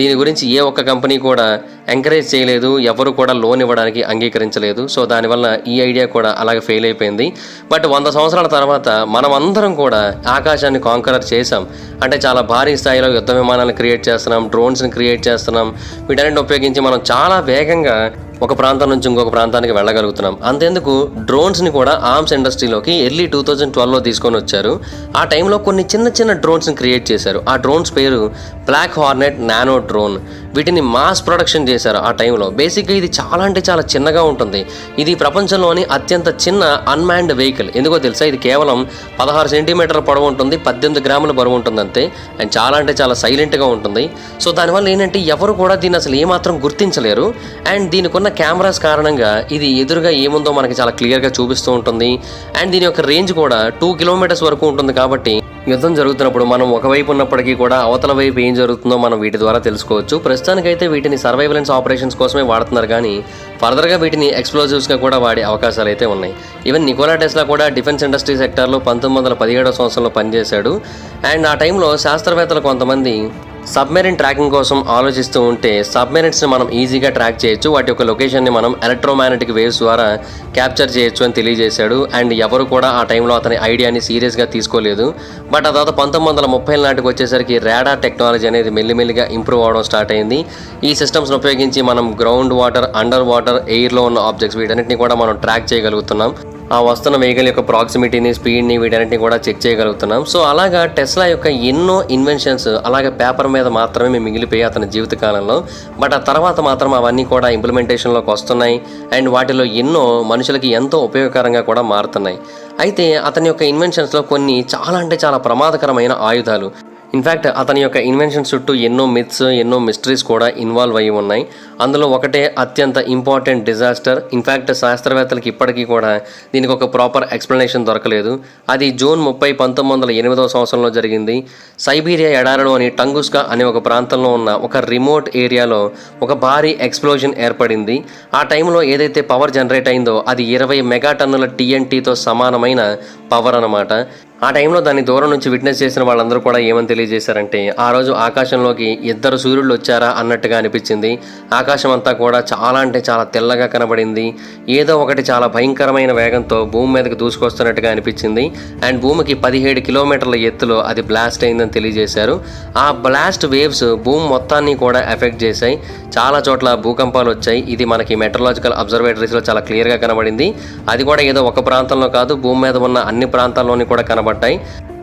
దీని గురించి ఏ ఒక్క కంపెనీ కూడా ఎంకరేజ్ చేయలేదు, ఎవరు కూడా లోన్ ఇవ్వడానికి అంగీకరించలేదు. సో దానివల్ల ఈ ఐడియా కూడా అలాగే ఫెయిల్ అయిపోయింది. బట్ 100 సంవత్సరాల తర్వాత మనం అందరం కూడా ఆకాశాన్ని కాంకరర్ చేసాం. అంటే చాలా భారీ స్థాయిలో యుద్ధ విమానాలను క్రియేట్ చేస్తున్నాం, డ్రోన్స్ని క్రియేట్ చేస్తున్నాం. వీటన్నిటిని ఉపయోగించి మనం చాలా వేగంగా ఒక ప్రాంతం నుంచి ఇంకొక ప్రాంతానికి వెళ్ళగలుగుతున్నాం. అంతేందుకు డ్రోన్స్ని కూడా ఆర్మ్స్ ఇండస్ట్రీలోకి ఎర్లీ 2012లో తీసుకొని వచ్చారు. ఆ టైంలో కొన్ని చిన్న చిన్న డ్రోన్స్ని క్రియేట్ చేశారు. ఆ డ్రోన్స్ పేరు బ్లాక్ హార్నెట్ నానో డ్రోన్. వీటిని మాస్ ప్రొడక్షన్ చేశారు ఆ టైంలో. బేసిక్గా ఇది చాలా అంటే చాలా చిన్నగా ఉంటుంది. ఇది ప్రపంచంలోని అత్యంత చిన్న అన్మాన్డ్ వెహికల్. ఎందుకో తెలుసా, ఇది కేవలం 16 సెంటీమీటర్ల పొడవు ఉంటుంది, 18 గ్రాముల బరువు ఉంటుంది అంతే. అండ్ చాలా అంటే చాలా సైలెంట్గా ఉంటుంది. సో దానివల్ల ఏంటంటే ఎవరు కూడా దీన్ని అసలు ఏమాత్రం గుర్తించలేరు. అండ్ దీనికి ఉన్న కెమెరాస్ కారణంగా ఇది ఎదురుగా ఏముందో మనకి చాలా క్లియర్గా చూపిస్తూ ఉంటుంది. అండ్ దీని యొక్క రేంజ్ కూడా 2 కిలోమీటర్స్ వరకు ఉంటుంది. కాబట్టి యుద్ధం జరుగుతున్నప్పుడు మనం ఒకవైపు ఉన్నప్పటికీ కూడా అవతల వైపు ఏం జరుగుతుందో మనం వీటి ద్వారా తెలుసుకోవచ్చు. ప్రస్తుతానికైతే వీటిని సర్వైవలెన్స్ ఆపరేషన్స్ కోసమే వాడుతున్నారు, కానీ ఫర్దర్గా వీటిని ఎక్స్ప్లోజివ్స్గా కూడా వాడే అవకాశాలు అయితే ఉన్నాయి. ఈవెన్ నికోలా టెస్లా కూడా డిఫెన్స్ ఇండస్ట్రీ సెక్టార్లో 1917 సంవత్సరంలో పనిచేశాడు. అండ్ ఆ టైంలో శాస్త్రవేత్తలు కొంతమంది సబ్మెరైన్ ట్రాకింగ్ కోసం ఆలోచిస్తూ ఉంటే సబ్మెరైన్స్ని మనం ఈజీగా ట్రాక్ చేయొచ్చు, వాటి యొక్క లొకేషన్ని మనం ఎలక్ట్రోమాగ్నెటిక్ వేవ్స్ ద్వారా క్యాప్చర్ చేయొచ్చు అని తెలియజేశాడు. అండ్ ఎవరు కూడా ఆ టైంలో అతని ఐడియాని సీరియస్గా తీసుకోలేదు. బట్ ఆ తర్వాత 1930 నాటికి వచ్చేసరికి రాడార్ టెక్నాలజీ అనేది మెల్లిమెల్లిగా ఇంప్రూవ్ అవడం స్టార్ట్ అయింది. ఈ సిస్టమ్స్ని ఉపయోగించి మనం గ్రౌండ్ వాటర్, అండర్ వాటర్, ఎయిర్లో ఉన్న ఆబ్జెక్ట్స్ వీటన్నిటిని కూడా మనం ట్రాక్ చేయగలుగుతున్నాం. ఆ వస్తున్న వెహికల్ యొక్క ప్రాక్సిమిటీని, స్పీడ్ని వీటన్నిటిని కూడా చెక్ చేయగలుగుతున్నాం. సో అలాగా టెస్లా యొక్క ఎన్నో ఇన్వెన్షన్స్ అలాగే పేపర్ మీద మాత్రమే మిగిలిపోయి అతని జీవితకాలంలో. బట్ ఆ తర్వాత మాత్రం అవన్నీ కూడా ఇంప్లిమెంటేషన్లోకి వస్తున్నాయి అండ్ వాటిలో ఎన్నో మనుషులకి ఎంతో ఉపయోగకరంగా కూడా మారుతున్నాయి. అయితే అతని యొక్క ఇన్వెన్షన్స్లో కొన్ని చాలా అంటే చాలా ప్రమాదకరమైన ఆయుధాలు. ఇన్ఫ్యాక్ట్ అతని యొక్క ఇన్వెన్షన్ చుట్టూ ఎన్నో మిత్స్, ఎన్నో మిస్టరీస్ కూడా ఇన్వాల్వ్ అయ్యి ఉన్నాయి. అందులో ఒకటే అత్యంత ఇంపార్టెంట్ డిజాస్టర్. ఇన్ఫ్యాక్ట్ శాస్త్రవేత్తలకి ఇప్పటికీ కూడా దీనికి ఒక ప్రాపర్ ఎక్స్ప్లెనేషన్ దొరకలేదు. అది జూన్ 30, 1908 సంవత్సరంలో జరిగింది. సైబీరియా ఎడారిలోని టంగుస్కా అనే ఒక ప్రాంతంలో ఉన్న ఒక రిమోట్ ఏరియాలో ఒక భారీ ఎక్స్ప్లోజన్ ఏర్పడింది. ఆ టైంలో ఏదైతే పవర్ జనరేట్ అయిందో అది 20 మెగాటన్నుల TNTతో సమానమైన పవర్ అన్నమాట. ఆ టైంలో దాన్ని దూరం నుంచి విట్నెస్ చేసిన వాళ్ళందరూ కూడా ఏమని తెలియజేశారంటే ఆ రోజు ఆకాశంలోకి 2 సూర్యుళ్ళు వచ్చారా అన్నట్టుగా అనిపించింది. ఆకాశం అంతా కూడా చాలా అంటే చాలా తెల్లగా కనబడింది. ఏదో ఒకటి చాలా భయంకరమైన వేగంతో భూమి మీదకి దూసుకొస్తున్నట్టుగా అనిపించింది. అండ్ భూమికి 17 కిలోమీటర్ల ఎత్తులో అది బ్లాస్ట్ అయిందని తెలియజేశారు. ఆ బ్లాస్ట్ వేవ్స్ భూమి మొత్తాన్ని కూడా ఎఫెక్ట్ చేశాయి. చాలా చోట్ల భూకంపాలు వచ్చాయి. ఇది మనకి మెట్రలాజికల్ అబ్జర్వేటరీస్లో చాలా క్లియర్గా కనబడింది. అది కూడా ఏదో ఒక ప్రాంతంలో కాదు, భూమి మీద ఉన్న అన్ని ప్రాంతాల్లోని కూడా కనబడ్డాయి.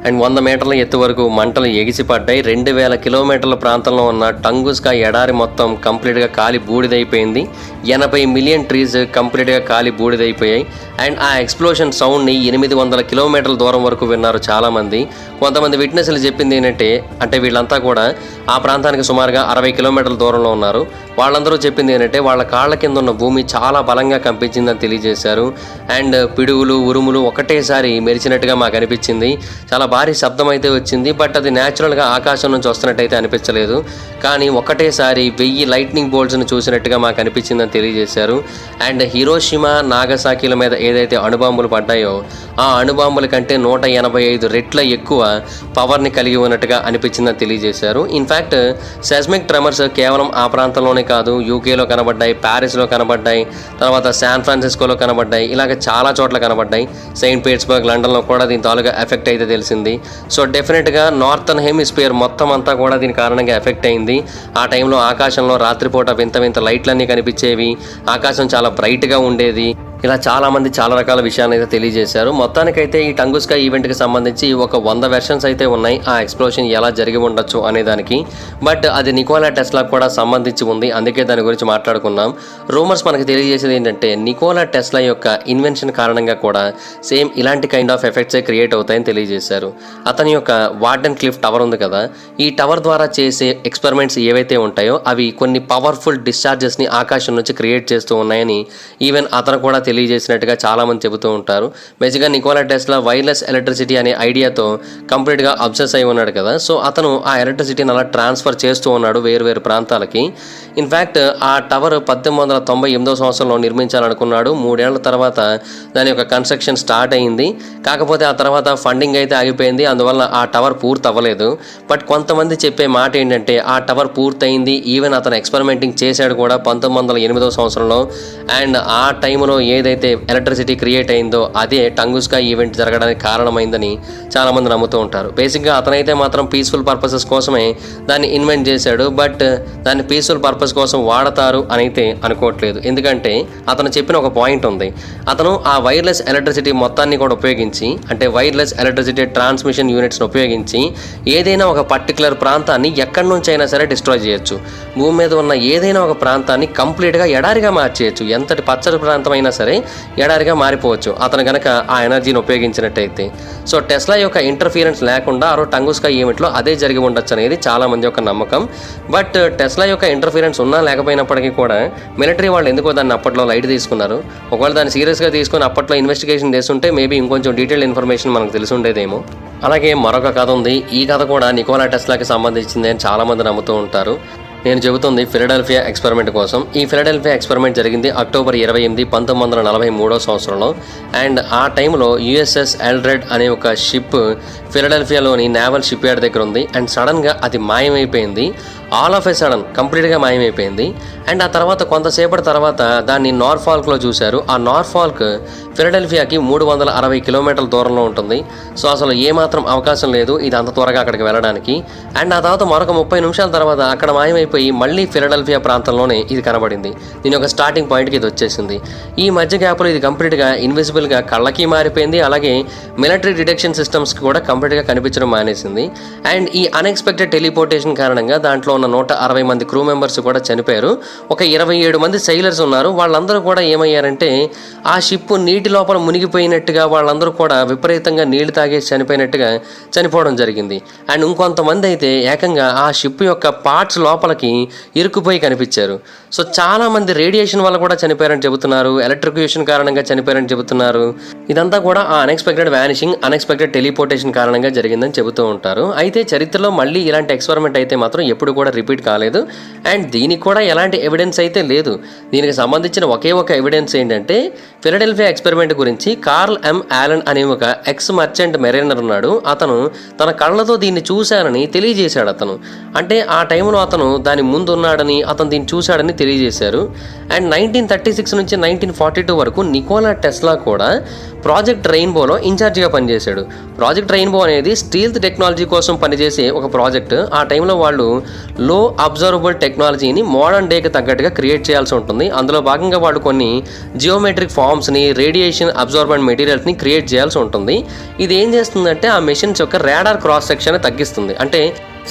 అండ్ 100 మీటర్ల ఎత్తు వరకు మంటలు ఎగిసిపడ్డాయి. 2000 కిలోమీటర్ల ప్రాంతంలో ఉన్న టంగుస్కా ఎడారి మొత్తం కంప్లీట్గా కాలి బూడిదైపోయింది. 80 మిలియన్ ట్రీస్ కంప్లీట్గా కాలి బూడిదైపోయాయి. అండ్ ఆ ఎక్స్ప్లోషన్ సౌండ్ని 800 కిలోమీటర్ల దూరం వరకు విన్నారు చాలామంది. కొంతమంది విట్నెస్లు చెప్పింది ఏంటంటే, అంటే వీళ్ళంతా కూడా ఆ ప్రాంతానికి సుమారుగా 60 కిలోమీటర్ల దూరంలో ఉన్నారు. వాళ్ళందరూ చెప్పింది ఏంటంటే వాళ్ళ కాళ్ళ కింద ఉన్న భూమి చాలా బలంగా కంపించిందని తెలియజేశారు. అండ్ పిడుగులు, ఉరుములు ఒకటేసారి మెరిచినట్టుగా మాకు అనిపించింది. చాలా భారీ శబ్దం అయితే వచ్చింది. బట్ అది న్యాచురల్గా ఆకాశం నుంచి వస్తున్నట్టయితే అనిపించలేదు. కానీ ఒకటేసారి 1000 లైట్నింగ్ బోల్ట్స్ని చూసినట్టుగా మాకు అనిపించిందని తెలియజేశారు. అండ్ హిరోషిమా, నాగసాకిల మీద ఏదైతే అణుబాంబులు పడ్డాయో ఆ అణుబాంబుల కంటే 185 రెట్ల ఎక్కువ పవర్ని కలిగి ఉన్నట్టుగా అనిపించిందని తెలియజేశారు. ఇన్ఫ్యాక్ట్ సెస్మిక్ ట్రెమర్స్ కేవలం ఆ ప్రాంతంలోనే కాదు, యూకేలో కనబడ్డాయి, ప్యారిస్లో కనబడ్డాయి, తర్వాత శాన్ ఫ్రాన్సిస్కోలో కనబడ్డాయి, ఇలాగ చాలా చోట్ల కనబడ్డాయి. సెయింట్ పీటర్స్బర్గ్, లండన్లో కూడా దీని తాలూగా ఎఫెక్ట్ అయితే తెలిసింది. సో డెఫినెట్గా నార్థన్ హెమిస్ఫియర్ మొత్తం అంతా కూడా దీని కారణంగా ఎఫెక్ట్ అయింది. ఆ టైంలో ఆకాశంలో రాత్రిపూట వింత వింత లైట్లన్నీ కనిపించేవి, ఆకాశం చాలా బ్రైట్గా ఉండేది. ఇలా చాలామంది చాలా రకాల విషయాలను అయితే తెలియజేశారు. మొత్తానికైతే ఈ టంగుస్కా ఈవెంట్కి సంబంధించి ఒక 100 వెర్షన్స్ అయితే ఉన్నాయి ఆ ఎక్స్ప్లోషన్ ఎలా జరిగి ఉండొచ్చు అనే దానికి. బట్ అది నికోలా టెస్లాకు కూడా సంబంధించి ఉంది, అందుకే దాని గురించి మాట్లాడుకున్నాం. రూమర్స్ మనకి తెలియజేసేది ఏంటంటే నికోలా టెస్లా యొక్క ఇన్వెన్షన్ కారణంగా కూడా సేమ్ ఇలాంటి కైండ్ ఆఫ్ ఎఫెక్ట్సే క్రియేట్ అవుతాయని తెలియజేశారు. అతని యొక్క వార్డెన్ క్లిఫ్ టవర్ ఉంది కదా, ఈ టవర్ ద్వారా చేసే ఎక్స్పెరిమెంట్స్ ఏవైతే ఉంటాయో అవి కొన్ని పవర్ఫుల్ డిశ్చార్జెస్ని ఆకాశం నుంచి క్రియేట్ చేస్తూ ఉన్నాయని ఈవెన్ అతను కూడా తెలియజేసినట్టుగా చాలామంది చెబుతూ ఉంటారు. బేసిక్గా నికోలా టెస్లా వైర్లెస్ ఎలక్ట్రిసిటీ అనే ఐడియాతో కంప్లీట్గా అబ్సెస్ అయి ఉన్నాడు కదా, సో అతను ఆ ఎలక్ట్రిసిటీని అలా ట్రాన్స్ఫర్ చేస్తూ ఉన్నాడు వేరు ప్రాంతాలకి. ఇన్ఫ్యాక్ట్ ఆ టవర్ 1898 సంవత్సరంలో నిర్మించాలనుకున్నాడు. 3 ఏళ్ల తర్వాత దాని యొక్క కన్స్ట్రక్షన్ స్టార్ట్ అయింది. కాకపోతే ఆ తర్వాత ఫండింగ్ అయితే ఆగిపోయింది, అందువల్ల ఆ టవర్ పూర్తి అవ్వలేదు. బట్ కొంతమంది చెప్పే మాట ఏంటంటే ఆ టవర్ పూర్తయింది, ఈవెన్ అతను ఎక్స్పెరిమెంటింగ్ చేశాడు కూడా 1908 సంవత్సరంలో. అండ్ ఆ టైంలో ఏదైతే ఎలక్ట్రిసిటీ క్రియేట్ అయిందో అదే టంగుస్కా ఈవెంట్ జరగడానికి కారణమైందని చాలామంది నమ్ముతూ ఉంటారు. బేసిక్గా అతనైతే మాత్రం పీస్ఫుల్ పర్పసెస్ కోసమే దాన్ని ఇన్వెంట్ చేశాడు. బట్ దాన్ని పీస్ఫుల్ పర్పస్ కోసం వాడతారు అని అయితే అనుకోవట్లేదు. ఎందుకంటే అతను చెప్పిన ఒక పాయింట్ ఉంది. అతను ఆ వైర్లెస్ ఎలక్ట్రిసిటీ మొత్తాన్ని కూడా ఉపయోగించి, అంటే వైర్లెస్ ఎలక్ట్రిసిటీ ట్రాన్స్మిషన్ యూనిట్స్ని ఉపయోగించి ఏదైనా ఒక పర్టికులర్ ప్రాంతాన్ని ఎక్కడి నుంచి అయినా సరే డిస్ట్రాయ్ చేయొచ్చు. భూమి మీద ఉన్న ఏదైనా ఒక ప్రాంతాన్ని కంప్లీట్గా ఎడారిగా మార్చేయచ్చు. ఎంతటి పచ్చటి ప్రాంతం అయినా సరే ఎడారిగా మారిపోవచ్చు అతను కనుక ఆ ఎనర్జీని ఉపయోగించినట్టయితే. సో టెస్లా యొక్క ఇంటర్ఫియరెన్స్ లేకుండా ఆ టంగుస్కా ఈవెంట్లో అదే జరిగి ఉండొచ్చు అనేది చాలా మంది యొక్క నమ్మకం. బట్ టెస్లా యొక్క ఇంటర్ఫియరెన్స్ ఉన్నా లేకపోయినప్పటికీ కూడా మిలిటరీ వాళ్ళు ఎందుకో దాన్ని అప్పట్లో లైట్ తీసుకున్నారు. ఒకవేళ దాన్ని సీరియస్గా తీసుకొని అప్పట్లో ఇన్వెస్టిగేషన్ చేస్తుంటే మేబీ ఇంకొంచెం డీటెయిల్డ్ ఇన్ఫర్మేషన్ మనకు తెలిసి ఉండేదేమో. అలాగే మరొక కథ ఉంది. ఈ కథ కూడా నికోలా టెస్లాకి సంబంధించింది అని చాలామంది నమ్ముతూ ఉంటారు. నేను చెబుతుంది ఫిలడెల్ఫియా ఎక్స్పెరిమెంట్ కోసం. ఈ ఫిలడెల్ఫియా ఎక్స్పెరిమెంట్ జరిగింది అక్టోబర్ 28, 1943 సంవత్సరంలో. అండ్ ఆ టైంలో యుఎస్ఎస్ ఎల్డ్రెడ్ అనే ఒక షిప్ ఫిలడెల్ఫియాలోని నేవల్ షిప్ యార్డ్ దగ్గర ఉంది. అండ్ సడన్గా అది మాయమైపోయింది. ఆల్ ఆఫ్ ఎ సడన్ కంప్లీట్గా మాయమైపోయింది. అండ్ ఆ తర్వాత కొంతసేపటి తర్వాత దాన్ని నార్ఫాల్క్లో చూశారు. ఆ నార్ఫాల్క్ ఫిలడెల్ఫియాకి 360 కిలోమీటర్ల దూరంలో ఉంటుంది. సో అసలు ఏమాత్రం అవకాశం లేదు ఇది అంత త్వరగా అక్కడికి వెళ్ళడానికి. అండ్ ఆ తర్వాత మరొక 30 నిమిషాల తర్వాత అక్కడ మాయమైపోయి మళ్ళీ ఫిలడెల్ఫియా ప్రాంతంలోనే ఇది కనబడింది. దీని ఒక స్టార్టింగ్ పాయింట్కి ఇది వచ్చేసింది. ఈ మధ్య గ్యాప్లో ఇది కంప్లీట్గా ఇన్విజిబుల్గా కళ్ళకి మారిపోయింది. అలాగే మిలిటరీ డిటెక్షన్ సిస్టమ్స్కి కూడా కంప్లీట్గా కనిపించడం మానేసింది. అండ్ ఈ అన్ఎక్స్పెక్టెడ్ టెలిపోర్టేషన్ కారణంగా దాంట్లో ఉన్న 160 మంది క్రూ మెంబర్స్ కూడా చనిపోయారు. ఒక 27 మంది సైలర్స్ ఉన్నారు. వాళ్ళందరూ కూడా ఏమయ్యారంటే ఆ షిప్ నీటి లోపల మునిగిపోయినట్టుగా వాళ్ళందరూ కూడా విపరీతంగా నీళ్లు తాగేసి చనిపోయినట్టుగా చనిపోవడం జరిగింది. అండ్ ఇంకొంతమంది అయితే ఏకంగా ఆ షిప్ యొక్క పార్ట్స్ లోపలికి ఇరుక్కుపోయి కనిపించారు. సో చాలామంది రేడియేషన్ వల్ల కూడా చనిపోయారని చెబుతున్నారు, ఎలక్ట్రిక్యూషన్ కారణంగా చనిపోయారని చెబుతున్నారు. ఇదంతా కూడా ఆ అన్ఎక్స్పెక్టెడ్ వ్యానిషింగ్, అన్ఎక్స్పెక్టెడ్ టెలిపోర్టేషన్ కారణంగా జరిగిందని చెబుతూ ఉంటారు. అయితే చరిత్రలో మళ్ళీ ఇలాంటి ఎక్స్పెరిమెంట్ అయితే మాత్రం ఎప్పుడు కూడా రిపీట్ కాలేదు. అండ్ దీనికి కూడా ఎలాంటి ఎవిడెన్స్ అయితే లేదు. దీనికి సంబంధించిన ఒకే ఒక ఎవిడెన్స్ ఏంటంటే ఫిలడెల్ఫియా ఎక్స్పెరిమెంట్ గురించి కార్ల్ ఎం యాలన్ అనే ఒక ఎక్స్ మర్చెంట్ మెరైనర్ ఉన్నాడు. అతను తన కళ్ళతో దీన్ని చూశానని తెలియజేశాడు. అతను అంటే ఆ టైంలో అతను దాని ముందు ఉన్నాడని, అతను దీన్ని చూశాడని తెలియజేశారు. అండ్ 1936 నుంచి 1942 వరకు నికోలా టెస్లా కూడా ప్రాజెక్ట్ రెయిన్బోలో ఇన్ఛార్జిగా పనిచేశాడు. ప్రాజెక్ట్ రెయిన్బో అనేది స్టీల్త్ టెక్నాలజీ కోసం పనిచేసే ఒక ప్రాజెక్ట్. ఆ టైంలో వాళ్ళు లో అబ్జర్వబుల్ టెక్నాలజీని మోడర్న్ డేకి తగ్గట్టుగా క్రియేట్ చేయాల్సి ఉంటుంది. అందులో భాగంగా వాళ్ళు కొన్ని జియోమెట్రిక్ ఫార్మ్స్ని, రేడియేషన్ అబ్జార్బెంట్ మెటీరియల్స్ని క్రియేట్ చేయాల్సి ఉంటుంది. ఇది ఏం చేస్తుందంటే ఆ మెషిన్స్ యొక్క రాడార్ క్రాస్ సెక్షన్ తగ్గిస్తుంది. అంటే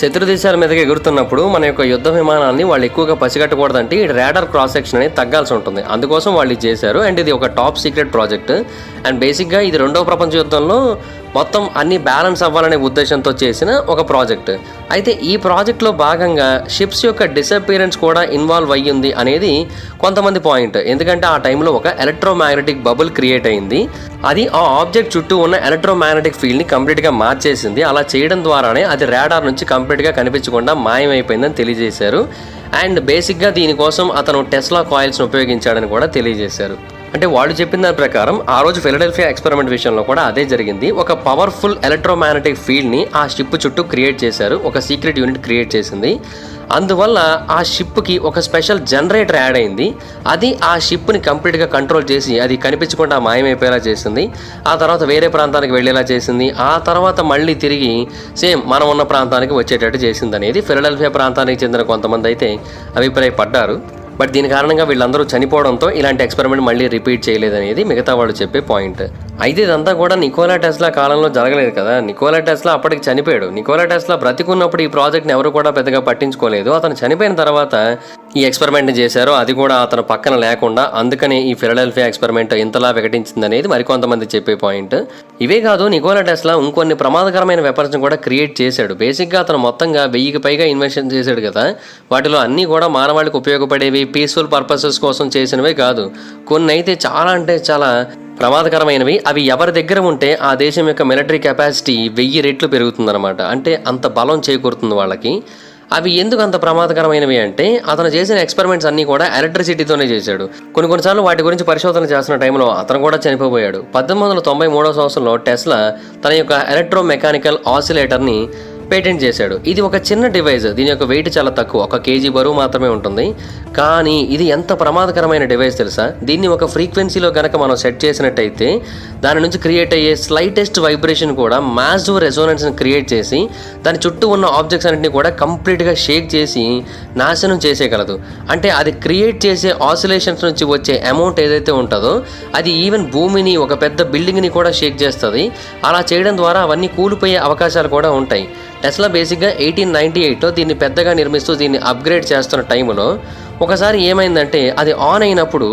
శత్రు దేశాల మీదకి ఎగురుతున్నప్పుడు మన యొక్క యుద్ధ విమానాన్ని వాళ్ళు ఎక్కువగా పసిగట్టకూడదంటే ఈ రాడార్ క్రాస్ సెక్షన్ అనేది తగ్గాల్సి ఉంటుంది. అందుకోసం వాళ్ళు ఇది చేశారు. అండ్ ఇది ఒక టాప్ సీక్రెట్ ప్రాజెక్ట్. అండ్ బేసిక్గా ఇది 2వ ప్రపంచ యుద్ధంలో మొత్తం అన్ని బ్యాలెన్స్ అవ్వాలనే ఉద్దేశంతో చేసిన ఒక ప్రాజెక్ట్. అయితే ఈ ప్రాజెక్ట్లో భాగంగా షిప్స్ యొక్క డిసపియరెన్స్ కూడా ఇన్వాల్వ్ అయ్యింది అనేది కొంతమంది పాయింట్. ఎందుకంటే ఆ టైంలో ఒక ఎలక్ట్రోమాగ్నెటిక్ బబుల్ క్రియేట్ అయింది. అది ఆ ఆబ్జెక్ట్ చుట్టూ ఉన్న ఎలక్ట్రోమాగ్నెటిక్ ఫీల్డ్ని కంప్లీట్గా మార్చేసింది. అలా చేయడం ద్వారానే అది రాడార్ నుంచి కంప్లీట్గా కనిపించకుండా మాయమైపోయిందని తెలియజేశారు. అండ్ బేసిక్గా దీనికోసం అతను టెస్లా కాయిల్స్ని ఉపయోగించాడని కూడా తెలియజేశారు. అంటే వాళ్ళు చెప్పిన దాని ప్రకారం ఆ రోజు ఫిలడెల్ఫియా ఎక్స్పెరిమెంట్ విషయంలో కూడా అదే జరిగింది. ఒక పవర్ఫుల్ ఎలక్ట్రోమాగ్నెటిక్ ఫీల్డ్ని ఆ షిప్ చుట్టూ క్రియేట్ చేశారు. ఒక సీక్రెట్ యూనిట్ క్రియేట్ చేసింది. అందువల్ల ఆ షిప్కి ఒక స్పెషల్ జనరేటర్ యాడ్ అయింది. అది ఆ షిప్ని కంప్లీట్గా కంట్రోల్ చేసి అది కనిపించకుండా మాయమైపోయేలా చేసింది. ఆ తర్వాత వేరే ప్రాంతానికి వెళ్ళేలా చేసింది. ఆ తర్వాత మళ్ళీ తిరిగి సేమ్ మనం ఉన్న ప్రాంతానికి వచ్చేటట్టు చేసింది అనేది ఫిలడెల్ఫియా ప్రాంతానికి చెందిన కొంతమంది అయితే అభిప్రాయపడ్డారు. బట్ దీని కారణంగా వీళ్ళందరూ చనిపోవడంతో ఇలాంటి ఎక్స్పెరిమెంట్ మళ్ళీ రిపీట్ చేయలేదనేది మిగతా వాళ్ళు చెప్పే పాయింట్. అయితే ఇదంతా కూడా నికోలా టెస్లా కాలంలో జరగలేదు కదా. నికోలా టెస్లా అప్పటికి చనిపోయాడు. నికోలా టెస్లా బ్రతికున్నప్పుడు ఈ ప్రాజెక్ట్ని ఎవరు కూడా పెద్దగా పట్టించుకోలేదు. అతను చనిపోయిన తర్వాత ఈ ఎక్స్పెరిమెంట్ని చేశారు. అది కూడా అతను పక్కన లేకుండా. అందుకనే ఈ ఫిలడెల్ఫియా ఎక్స్పెరిమెంట్ ఇంతలా వికటించింది అనేది మరికొంతమంది చెప్పే పాయింట్. ఇవే కాదు, నికోలా టెస్లా ఇంకొన్ని ప్రమాదకరమైన వెపన్స్ని కూడా క్రియేట్ చేశాడు. బేసిక్గా అతను మొత్తంగా 1000కి పైగా ఇన్వెన్షన్ చేశాడు కదా. వాటిలో అన్నీ కూడా మానవాళికి ఉపయోగపడేవి, పీస్ఫుల్ పర్పసెస్ కోసం చేసినవే కాదు. కొన్ని అయితే చాలా అంటే చాలా ప్రమాదకరమైనవి. అవి ఎవరి దగ్గర ఉంటే ఆ దేశం యొక్క మిలిటరీ కెపాసిటీ 1000 రెట్లు పెరుగుతుందన్నమాట. అంటే అంత బలం చేకూరుతుంది వాళ్ళకి. అవి ఎందుకు అంత ప్రమాదకరమైనవి అంటే అతను చేసిన ఎక్స్పెరిమెంట్స్ అన్నీ కూడా ఎలక్ట్రిసిటీతోనే చేశాడు. కొన్నిసార్లు వాటి గురించి పరిశోధన చేస్తున్న టైంలో అతను కూడా చనిపోయాడు. 1893 సంవత్సరంలో టెస్లా తన యొక్క ఎలక్ట్రో మెకానికల్ ఆసిలేటర్ని పేటెంట్ చేశాడు. ఇది ఒక చిన్న డివైస్. దీని యొక్క వెయిట్ చాలా తక్కువ, 1 kg బరువు మాత్రమే ఉంటుంది. కానీ ఇది ఎంత ప్రమాదకరమైన డివైస్ తెలుసా? దీన్ని ఒక ఫ్రీక్వెన్సీలో గనక మనం సెట్ చేసినట్టయితే దాని నుంచి క్రియేట్ అయ్యే స్లైటెస్ట్ వైబ్రేషన్ కూడా మ్యాసివ్ రెసోనెన్స్ని క్రియేట్ చేసి దాని చుట్టూ ఉన్న ఆబ్జెక్ట్స్ అన్నింటినీ కూడా కంప్లీట్గా షేక్ చేసి నాశనం చేసేయగలదు. అంటే అది క్రియేట్ చేసే ఆసిలేషన్స్ నుంచి వచ్చే అమౌంట్ ఏదైతే ఉంటుందో అది ఈవెన్ భూమిని, ఒక పెద్ద బిల్డింగ్ని కూడా షేక్ చేస్తుంది. అలా చేయడం ద్వారా అవన్నీ కూలిపోయే అవకాశాలు కూడా ఉంటాయి. టెస్లా బేసిక్గా 1898లో దీన్ని పెద్దగా నిర్మిస్తూ దీన్ని అప్గ్రేడ్ చేస్తున్న టైంలో ఒకసారి ఏమైందంటే అది ఆన్ అయినప్పుడు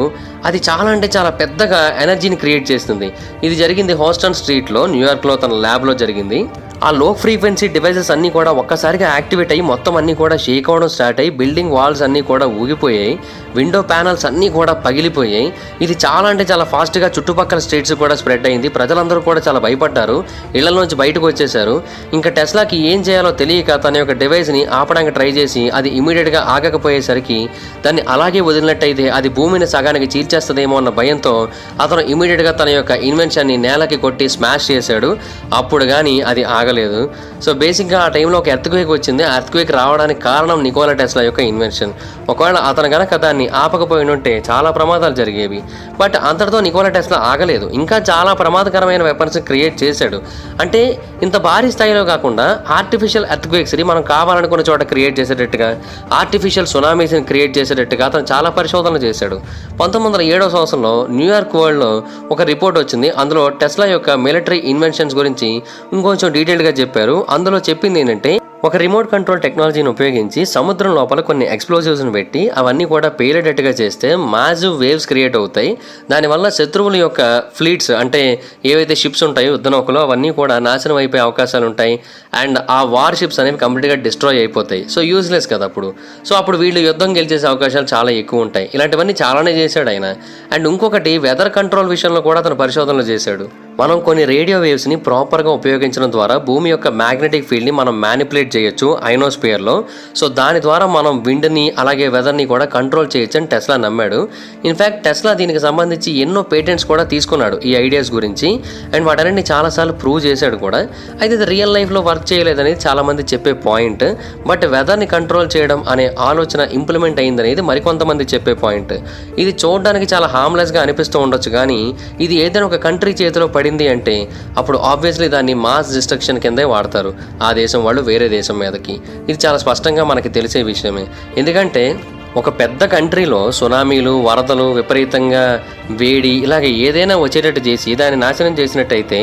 అది చాలా అంటే చాలా పెద్దగా ఎనర్జీని క్రియేట్ చేస్తుంది. ఇది జరిగింది హోస్టన్ స్ట్రీట్లో, న్యూయార్క్లో తన ల్యాబ్లో జరిగింది. ఆ లో ఫ్రీక్వెన్సీ డివైసెస్ అన్నీ కూడా ఒక్కసారిగా యాక్టివేట్ అయ్యి మొత్తం అన్నీ కూడా షేక్ అవ్వడం స్టార్ట్ అయ్యి బిల్డింగ్ వాల్స్ అన్నీ కూడా ఊగిపోయాయి, విండో ప్యానల్స్ అన్నీ కూడా పగిలిపోయాయి. ఇది చాలా అంటే చాలా ఫాస్ట్గా చుట్టుపక్కల స్టేట్స్ కూడా స్ప్రెడ్ అయింది. ప్రజలందరూ కూడా చాలా భయపడ్డారు, ఇళ్లలోంచి బయటకు వచ్చేసారు. ఇంకా టెస్లాకి ఏం చేయాలో తెలియక తన యొక్క డివైస్ని ఆపడానికి ట్రై చేసి అది ఇమీడియట్గా ఆగకపోయేసరికి దాన్ని అలాగే వదిలినట్టయితే అది భూమిని సగానికి చీల్చేస్తుందేమో అన్న భయంతో అతను ఇమీడియట్గా తన యొక్క ఇన్వెన్షన్ని నేలకి కొట్టి స్మాష్ చేశాడు. అప్పుడు కానీ అది ఆగలేదు. సో బేసిక్గా ఆ టైంలో ఒక ఎర్త్క్వేక్ వచ్చింది. ఆ ఎర్త్క్వేక్ రావడానికి కారణం నికోలా టెస్లా యొక్క ఇన్వెన్షన్. ఒకవేళ అతను కనుక దాన్ని ఆపకపోయి ఉంటే చాలా ప్రమాదాలు జరిగేవి. బట్ అంతటితో నికోలా టెస్లా ఆగలేదు, ఇంకా చాలా ప్రమాదకరమైన వెపన్స్ క్రియేట్ చేశాడు. అంటే ఇంత భారీ స్థాయిలో కాకుండా ఆర్టిఫిషియల్ ఎర్త్క్వేక్స్ని మనం కావాలనుకున్న చోట క్రియేట్ చేసేటట్టుగా, ఆర్టిఫిషియల్ సునామీస్ని క్రియేట్ చేసేటట్టుగా అతను చాలా పరిశోధనలు చేశాడు. 1907 సంవత్సరంలో న్యూయార్క్ వరల్డ్లో ఒక రిపోర్ట్ వచ్చింది. అందులో టెస్లా యొక్క మిలిటరీ ఇన్వెన్షన్స్ గురించి ఇంకొంచెం డీటెయిల్డ్గా చెప్పారు. అందులో చెప్పింది ఏంటంటే, ఒక రిమోట్ కంట్రోల్ టెక్నాలజీని ఉపయోగించి సముద్రం లోపల కొన్ని ఎక్స్ప్లోజివ్స్ని పెట్టి అవన్నీ కూడా పేలేటట్టుగా చేస్తే మాసివ్ వేవ్స్ క్రియేట్ అవుతాయి. దానివల్ల శత్రువుల యొక్క ఫ్లీట్స్, అంటే ఏవైతే షిప్స్ ఉంటాయో యుద్ధ నౌకలు, అవన్నీ కూడా నాశనం అయిపోయే అవకాశాలు ఉంటాయి. అండ్ ఆ వార్ షిప్స్ అనేవి కంప్లీట్గా డిస్ట్రాయ్ అయిపోతాయి. సో యూజ్లెస్ కదా అప్పుడు. సో అప్పుడు వీళ్ళు యుద్ధం గెలిచేసే అవకాశాలు చాలా ఎక్కువ ఉంటాయి. ఇలాంటివన్నీ చాలానే చేశాడు ఆయన. అండ్ ఇంకొకటి వెదర్ కంట్రోల్ విషయంలో కూడా అతను పరిశోధనలు చేశాడు. మనం కొన్ని రేడియో వేవ్స్ని ప్రాపర్గా ఉపయోగించడం ద్వారా భూమి యొక్క మ్యాగ్నెటిక్ ఫీల్డ్ని మనం మ్యానిపులేట్ చేయొచ్చు ఐనోస్పియర్లో. సో దాని ద్వారా మనం విండ్ని అలాగే వెదర్ని కూడా కంట్రోల్ చేయొచ్చు అని టెస్లా నమ్మాడు. ఇన్ఫ్యాక్ట్ టెస్లా దీనికి సంబంధించి ఎన్నో పేటెంట్స్ కూడా తీసుకున్నాడు ఈ ఐడియాస్ గురించి. అండ్ వాటన్నిటిని చాలాసార్లు ప్రూవ్ చేశాడు కూడా. అయితే ఇది రియల్ లైఫ్లో వర్క్ చేయలేదనేది చాలామంది చెప్పే పాయింట్. బట్ వెదర్ని కంట్రోల్ చేయడం అనే ఆలోచన ఇంప్లిమెంట్ అయిందనేది మరికొంతమంది చెప్పే పాయింట్. ఇది చూడడానికి చాలా హార్మ్లెస్గా అనిపిస్తూ ఉండొచ్చు, కానీ ఇది ఏదైనా ఒక కంట్రీ చేతిలో పడింది అంటే అప్పుడు ఆబ్వియస్లీ దాన్ని మాస్ డిస్ట్రక్షన్ కిందే వాడతారు ఆ దేశం వాళ్ళు వేరే దేశం మీదకి. ఇది చాలా స్పష్టంగా మనకి తెలిసే విషయమే. ఎందుకంటే ఒక పెద్ద కంట్రీలో సునామీలు, వరదలు, విపరీతంగా వేడి, ఇలాగ ఏదైనా వచ్చేటట్టు చేసి దాన్ని నాశనం చేసినట్టయితే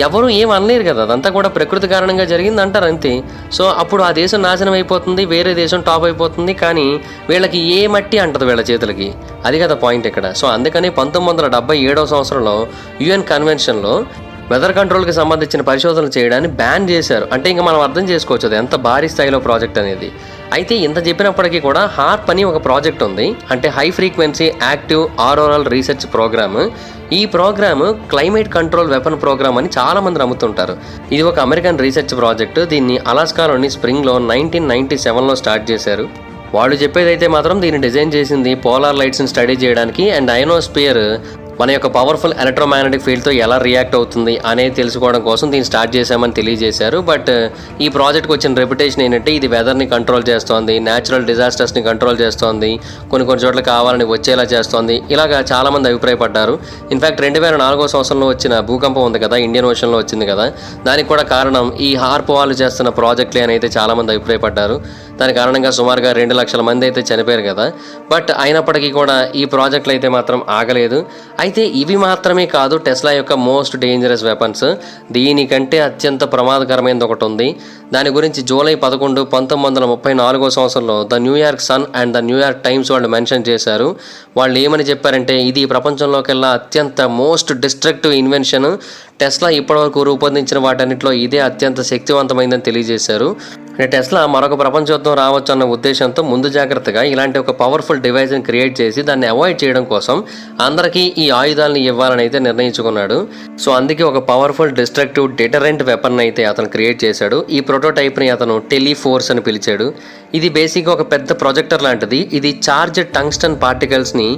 ఎవరు ఏం అనలేరు కదా, అదంతా కూడా ప్రకృతి కారణంగా జరిగింది అంటారు అంతే. సో అప్పుడు ఆ దేశం నాశనం అయిపోతుంది, వేరే దేశం టాప్ అయిపోతుంది, కానీ వీళ్ళకి ఏ మట్టి అంటదు వీళ్ళ చేతులకి. అది కదా పాయింట్ ఇక్కడ. సో అందుకని 1977 సంవత్సరంలో యుఎన్ కన్వెన్షన్లో వెదర్ కంట్రోల్కి సంబంధించిన పరిశోధనలు చేయడాన్ని బ్యాన్ చేశారు. అంటే ఇంకా మనం అర్థం చేసుకోవచ్చు అది ఎంత భారీ స్థాయిలో ప్రాజెక్ట్ అనేది. అయితే ఇంత చెప్పినప్పటికీ కూడా హార్ప్ అని ఒక ప్రాజెక్ట్ ఉంది, అంటే high frequency active auroral research program. ఈ program climate control weapon program అని చాలా మంది నమ్ముతుంటారు. ఇది ఒక అమెరికన్ రీసెర్చ్ ప్రాజెక్టు. దీన్ని అలాస్కాలోని స్ప్రింగ్లో 1997లో స్టార్ట్ చేశారు. వాళ్ళు చెప్పేదైతే మాత్రం దీన్ని డిజైన్ చేసింది పోలార్ లైట్స్ని స్టడీ చేయడానికి అండ్ ఐనోస్పియర్ మన యొక్క పవర్ఫుల్ ఎలక్ట్రోమాగ్నెటిక్ ఫీల్డ్తో ఎలా రియాక్ట్ అవుతుంది అనేది తెలుసుకోవడం కోసం దీన్ని స్టార్ట్ చేశామని తెలియజేశారు. బట్ ఈ ప్రాజెక్ట్కి వచ్చిన రెప్యుటేషన్ ఏంటంటే ఇది వెదర్ని కంట్రోల్ చేస్తోంది, న్యాచురల్ డిజాస్టర్స్ని కంట్రోల్ చేస్తోంది, కొన్ని చోట్ల కావాలని వచ్చేలా చేస్తోంది, ఇలాగా చాలామంది అభిప్రాయపడ్డారు. ఇన్ఫ్యాక్ట్ 2004 సంవత్సరంలో వచ్చిన భూకంపం ఉంది కదా, ఇండియన్ ఓషన్లో వచ్చింది కదా, దానికి కూడా కారణం ఈ హార్ప్ వాళ్ళు చేస్తున్న ప్రాజెక్టులే అని అయితే చాలామంది అభిప్రాయపడ్డారు. దాని కారణంగా సుమారుగా 2 లక్షల మంది అయితే చనిపోయారు కదా. బట్ అయినప్పటికీ కూడా ఈ ప్రాజెక్టులు అయితే మాత్రం ఆగలేదు. అయితే ఇవి మాత్రమే కాదు టెస్లా యొక్క మోస్ట్ డేంజరస్ వెపన్స్. దీనికంటే అత్యంత ప్రమాదకరమైనది ఒకటి ఉంది. దాని గురించి జూలై 11, 1934 సంవత్సరంలో the New York Sun and the New York Times వాళ్ళు మెన్షన్ చేశారు. వాళ్ళు ఏమని చెప్పారంటే ఇది ప్రపంచంలోకెల్లా అత్యంత మోస్ట్ డిస్ట్రక్టివ్ ఇన్వెన్షన్. టెస్లా ఇప్పటివరకు రూపొందించిన వాటన్నిటిలో ఇదే అత్యంత శక్తివంతమైందని తెలియజేశారు. టెస్లా మరొక ప్రపంచ యుద్ధం రావచ్చు అన్న ఉద్దేశంతో ముందు జాగ్రత్తగా ఇలాంటి ఒక పవర్ఫుల్ డివైస్ని క్రియేట్ చేసి దాన్ని అవాయిడ్ చేయడం కోసం అందరికీ ఈ ఆయుధాలను ఇవ్వాలని అయితే నిర్ణయించుకున్నాడు. సో అందుకే ఒక పవర్ఫుల్ డిస్ట్రక్టివ్ డిటరెంట్ వెపన్ అయితే అతను క్రియేట్ చేశాడు. ఈ ప్రోటోటైప్ని అతను టెలిఫోర్స్ అని పిలిచాడు. ఇది బేసిక్గా ఒక పెద్ద ప్రొజెక్టర్ లాంటిది. ఇది చార్జ్ టంగ్స్టన్ పార్టికల్స్ని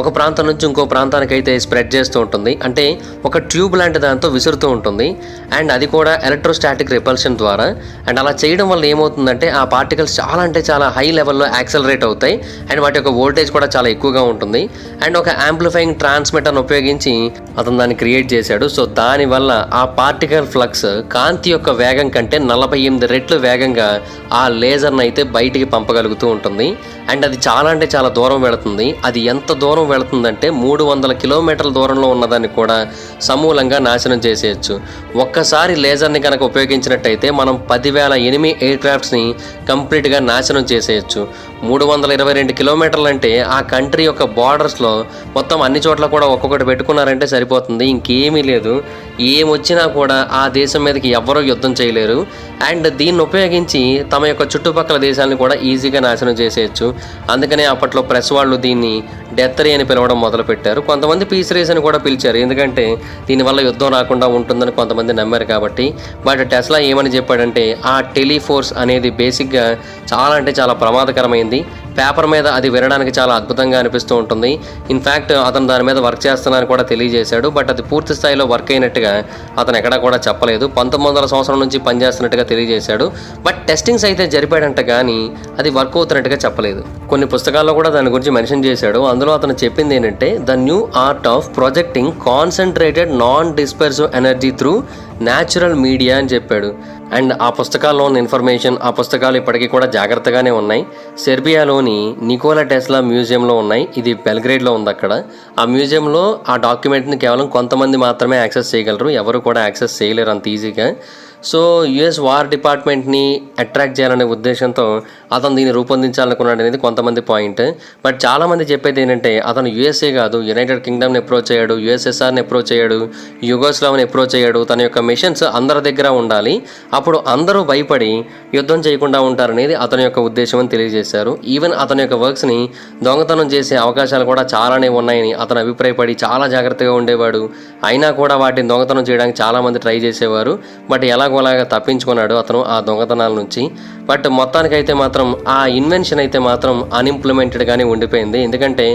ఒక ప్రాంతం నుంచి ఇంకో ప్రాంతానికి అయితే స్ప్రెడ్ చేస్తూ ఉంటుంది. అంటే ఒక ట్యూబ్ లాంటి దాంతో విసురుతూ ఉంటుంది. అండ్ అది కూడా ఎలక్ట్రోస్టాటిక్ రిపల్షన్ ద్వారా. అండ్ అలా చేయడం వల్ల ఏమవుతుందంటే ఆ పార్టికల్స్ చాలా అంటే చాలా హై లెవెల్లో యాక్సలరేట్ అవుతాయి. అండ్ వాటి యొక్క వోల్టేజ్ కూడా చాలా ఎక్కువగా ఉంటుంది. అండ్ ఒక యాంప్లిఫైయింగ్ ట్రాన్స్మిటర్ని ఉపయోగించి అతను దాన్ని క్రియేట్ చేశాడు. సో దానివల్ల ఆ పార్టికల్ ఫ్లక్స్ కాంతి యొక్క వేగం కంటే 48 రెట్లు వేగంగా ఆ లేజర్ని అయితే బయటికి పంపగలుగుతూ ఉంటుంది. అండ్ అది చాలా అంటే చాలా దూరం వెళుతుంది. అది ఎంత దూరం వెళుతుందంటే 300 కిలోమీటర్ల దూరంలో ఉన్నదాన్ని కూడా సమూలంగా నాశనం చేసేయచ్చు. ఒక్కసారి లేజర్ని కనుక ఉపయోగించినట్టయితే మనం 10,000 ఎనిమీ ఎయిర్ క్రాఫ్ట్స్ని కంప్లీట్గా నాశనం చేసేయచ్చు. 322 కిలోమీటర్లు అంటే ఆ కంట్రీ యొక్క బార్డర్స్లో మొత్తం అన్ని చోట్ల కూడా ఒక్కొక్కటి పెట్టుకున్నారంటే సరిపోతుంది, ఇంకేమీ లేదు. లేదు. ఏమొచ్చినా కూడా ఆ దేశం మీదకి ఎవ్వరూ యుద్ధం చేయలేరు. అండ్ దీన్ని ఉపయోగించి తమ యొక్క చుట్టుపక్కల దేశాలను కూడా ఈజీగా నాశనం చేసేయచ్చు. అందుకనే అప్పట్లో ప్రెస్ వాళ్ళు దీన్ని డెత్ రే అని పిలవడం మొదలుపెట్టారు. కొంతమంది పీస్ రేస్ అని కూడా పిలిచారు, ఎందుకంటే దీనివల్ల యుద్ధం రాకుండా ఉంటుందని కొంతమంది నమ్మారు కాబట్టి. బట్ టెస్లా ఏమని చెప్పాడంటే ఆ టెలిఫోర్స్ అనేది బేసిక్గా చాలా అంటే చాలా ప్రమాదకరమైంది. పేపర్ మీద అది వినడానికి చాలా అద్భుతంగా అనిపిస్తూ ఉంటుంది. ఇన్ఫ్యాక్ట్ అతను దాని మీద వర్క్ చేస్తున్నానని కూడా తెలియజేశాడు. బట్ అది పూర్తి స్థాయిలో వర్క్ అయినట్టుగా అతను ఎక్కడా కూడా చెప్పలేదు. 1900 సంవత్సరం నుంచి పనిచేస్తున్నట్టుగా తెలియజేశాడు. బట్ టెస్టింగ్స్ అయితే జరిపాడంట కానీ అది వర్క్ అవుతున్నట్టుగా చెప్పలేదు. కొన్ని పుస్తకాల్లో కూడా దాని గురించి మెన్షన్ చేశాడు. అందులో అతను చెప్పింది ఏంటంటే the new art of projecting concentrated non dispersive energy through natural media అని చెప్పాడు. అండ్ ఆ పుస్తకాల్లో ఉన్న ఇన్ఫర్మేషన్, ఆ పుస్తకాలు ఇప్పటికీ కూడా జాగ్రత్తగానే ఉన్నాయి. సెర్బియాలోని నికోలా టెస్లా మ్యూజియంలో ఉన్నాయి. ఇది బెల్గ్రేడ్లో ఉంది. అక్కడ ఆ మ్యూజియంలో ఆ డాక్యుమెంట్ని కేవలం కొంతమంది మాత్రమే యాక్సెస్ చేయగలరు, ఎవరు కూడా యాక్సెస్ చేయలేరు అంత ఈజీగా. సో యుఎస్ వార్ డిపార్ట్మెంట్ని అట్రాక్ట్ చేయాలనే ఉద్దేశంతో అతను దీన్ని రూపొందించాలనుకున్నాడు అనేది కొంతమంది పాయింట్. బట్ చాలామంది చెప్పేది ఏంటంటే అతను యుఎస్ఏ కాదు, యునైటెడ్ కింగ్డమ్ని అప్రోచ్ అయ్యాడు, యుఎస్ఎస్ఆర్ని అప్రోచ్ అయ్యాడు, యుగోస్లావ్ని అప్రోచ్ అయ్యాడు. తన యొక్క మిషన్స్ అందరి దగ్గర ఉండాలి, అప్పుడు అందరూ భయపడి యుద్ధం చేయకుండా ఉంటారనేది అతని యొక్క ఉద్దేశం అని తెలియజేశారు. ఈవెన్ అతని యొక్క వర్క్స్ని దొంగతనం చేసే అవకాశాలు కూడా చాలానే ఉన్నాయని అతను అభిప్రాయపడి చాలా జాగ్రత్తగా ఉండేవాడు. అయినా కూడా వాటిని దొంగతనం చేయడానికి చాలామంది ట్రై చేసేవారు. బట్ ఎలాగోలాగా తప్పించుకున్నాడు అతను ఆ దొంగతనాల నుంచి. బట్ మొత్తానికైతే మాత్రం ఆ ఇన్వెన్షన్ అయితే మాత్రం అన్ఇంప్లిమెంటెడ్గానే ఉండిపోయింది. ఎందుకంటే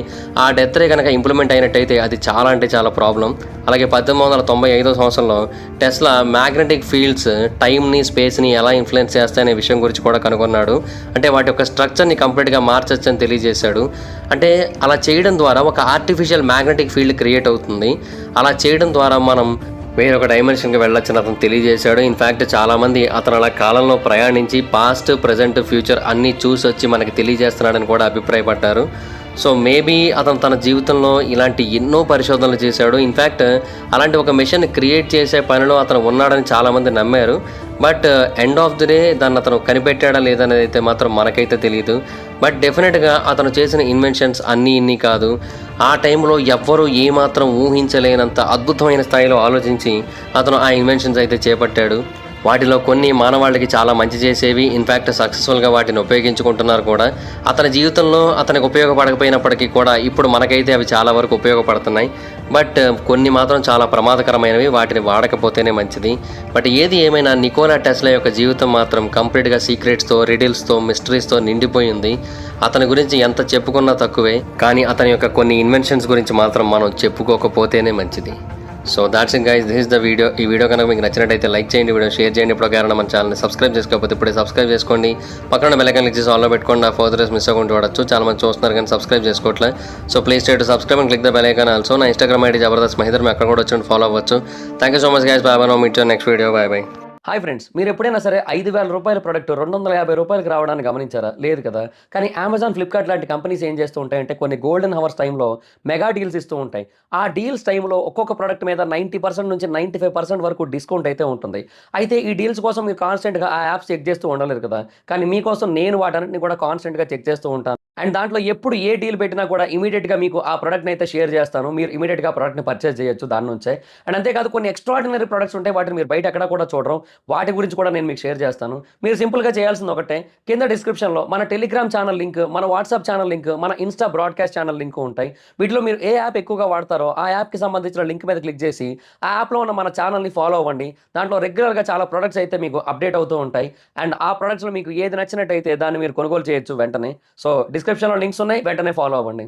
ఆ డెత్ రే కనుక ఇంప్లిమెంట్ అయినట్టయితే అది చాలా అంటే చాలా ప్రాబ్లం. అలాగే 1895 సంవత్సరంలో టెస్లా మ్యాగ్నెటిక్ ఫీల్డ్స్ టైంని, స్పేస్ని ఎలా ఇన్ఫ్లుయెన్స్ చేస్తాయనే విషయం గురించి కూడా కనుగొన్నాడు. అంటే వాటి యొక్క స్ట్రక్చర్ని కంప్లీట్గా మార్చొచ్చు అని తెలియజేశాడు. అంటే అలా చేయడం ద్వారా ఒక ఆర్టిఫిషియల్ మ్యాగ్నెటిక్ ఫీల్డ్ క్రియేట్ అవుతుంది. అలా చేయడం ద్వారా మనం వేరొక డైమెన్షన్కి వెళ్ళొచ్చని అతను తెలియజేశాడు. ఇన్ఫ్యాక్ట్ చాలామంది అతను అలా కాలంలో ప్రయాణించి పాస్ట్, ప్రజెంట్, ఫ్యూచర్ అన్నీ చూసి వచ్చి మనకి తెలియజేస్తున్నాడని కూడా అభిప్రాయపడ్డారు. సో మేబీ అతను తన జీవితంలో ఇలాంటి ఎన్నో పరిశోధనలు చేశాడు. ఇన్ఫ్యాక్ట్ అలాంటి ఒక మిషన్ క్రియేట్ చేసే పనిలో అతను ఉన్నాడని చాలామంది నమ్మారు. But end of the day దాన్ని అతను కనిపెట్టాడా లేదనేది అయితే మాత్రం మనకైతే తెలియదు. బట్ డెఫినెట్గా అతను చేసిన ఇన్వెన్షన్స్ అన్నీ ఇన్ని కాదు, ఆ టైంలో ఎవ్వరూ ఏమాత్రం ఊహించలేనంత అద్భుతమైన స్థాయిలో ఆలోచించి అతను ఆ ఇన్వెన్షన్స్ అయితే చేపట్టాడు. వాటిలో కొన్ని మానవాళికి చాలా మంచి చేసేవి. ఇన్ఫ్యాక్ట్ సక్సెస్ఫుల్గా వాటిని ఉపయోగించుకుంటున్నారు కూడా. అతని జీవితంలో అతనికి ఉపయోగపడకపోయినప్పటికీ కూడా ఇప్పుడు మనకైతే అవి చాలా వరకు ఉపయోగపడుతున్నాయి. బట్ కొన్ని మాత్రం చాలా ప్రమాదకరమైనవి, వాటిని వాడకపోతేనే మంచిది. బట్ ఏది ఏమైనా నికోలా టెస్లా యొక్క జీవితం మాత్రం కంప్లీట్గా సీక్రెట్స్తో, రిడిల్స్తో, మిస్టరీస్తో నిండిపోయింది. అతని గురించి ఎంత చెప్పుకున్నా తక్కువే, కానీ అతని యొక్క కొన్ని ఇన్వెన్షన్స్ గురించి మాత్రం మనం చెప్పుకోకపోతేనే మంచిది. So that's it guys, this is the video. ఈ వీడియో కనుక మీకు నచ్చినట్టయితే లైక్ చేయండి, వీడియో షేర్ చేయండి. ఇప్పుడు కారణం మన ఛానల్ని సబ్స్క్రైబ్ చేసుకోకపోతే ఇప్పుడే సబ్స్క్రైబ్ చేసుకోండి. పక్కన బెల్ ఐకాన్ క్లిక్ చేసి ఆన్లో పెట్టుకోండి. ఆ ఫర్దర్స్ మిస్ అవ్వకుండా చూడొచ్చు. చాలా మంది చూస్తున్నారు కానీ సబ్స్క్రైబ్ చేసుకోవట్లే. So please try to subscribe and click the bell icon also. నా ఇన్స్టాగ్రామ్ ఐడి జబర్దస్త్ మహేందర్, మీరు అక్కడ కూడా వచ్చి ఫాలో అవ్వచ్చు. Thank you so much guys, bye bye. Meet you next video, bye bye. Hi friends, మీరు ఎప్పుడైనా సరే 5,000 రూపాయల ప్రొడక్ట్ 250 రూపాయలకి రావడానికి గమనించారా? లేదు కదా. కానీ అమెజాన్, ఫ్లిప్కార్ట్ లాంటి కంపెనీస్ ఏం చేస్తూ ఉంటాయంటే కొన్ని గోల్డెన్ హవర్స్ టైంలో మెగా డీల్స్ ఇస్తూ ఉంటాయి. ఆ డీల్స్ టైంలో ఒక్కొక్క ప్రోడక్ట్ మీద 90% నుంచి 95% వరకు డిస్కౌంట్ అయితే ఉంటుంది. అయితే ఈ డీల్స్ కోసం మీరు కాన్స్టెంట్గా ఆ యాప్స్ చెక్ చేస్తూ ఉండలేరు కదా. కానీ మీకోసం నేను వాటన్నిటిని కూడా కాన్స్టెంట్గా చెక్ చేస్తూ ఉంటాను. అండ్ దాంట్లో ఎప్పుడు ఏ డీల్ పెట్టినా కూడా ఇమీడియట్గా మీకు ఆ ప్రోడక్ట్ని అయితే షేర్ చేస్తాను. మీరు ఇమీడియట్గా ఆ ప్రోడక్ట్ని పర్చేస్ చేయొచ్చు దాని నుంచే. అండ్ అంతేకాదు కొన్ని ఎక్స్ట్రాడినరీ ప్రొడక్ట్స్ ఉంటాయి, వాటిని మీరు బయట ఎక్కడ కూడా చూడరు. వాటి గురించి కూడా నేను మీకు షేర్ చేస్తాను. మీరు సింపుల్గా చేయాల్సింది ఒకటే, కింద డిస్క్రిప్షన్లో మన టెలిగ్రామ్ ఛానల్ లింక్, మన వాట్సాప్ ఛానల్ లింక్, మన ఇన్స్టా బ్రాడ్కాస్ట్ ఛానల్ లింక్ ఉంటాయి. వీటిలో మీరు ఏ యాప్ ఎక్కువగా వాడతారో ఆ యాప్కి సంబంధించిన లింక్ మీద క్లిక్ చేసి ఆ యాప్లో ఉన్న మన ఛానల్ని ఫాలో అవ్వండి. దాంట్లో రెగ్యులర్గా చాలా ప్రొడక్ట్స్ అయితే మీకు అప్డేట్ అవుతూ ఉంటాయి. అండ్ ఆ ప్రొడక్ట్స్లో మీకు ఏది నచ్చినట్టయితే దాన్ని మీరు కొనుగోలు చేయొచ్చు వెంటనే. సో డిస్క్రిప్షన్లో లింక్స్ ఉన్నాయి, వెంటనే ఫాలో అవ్వండి.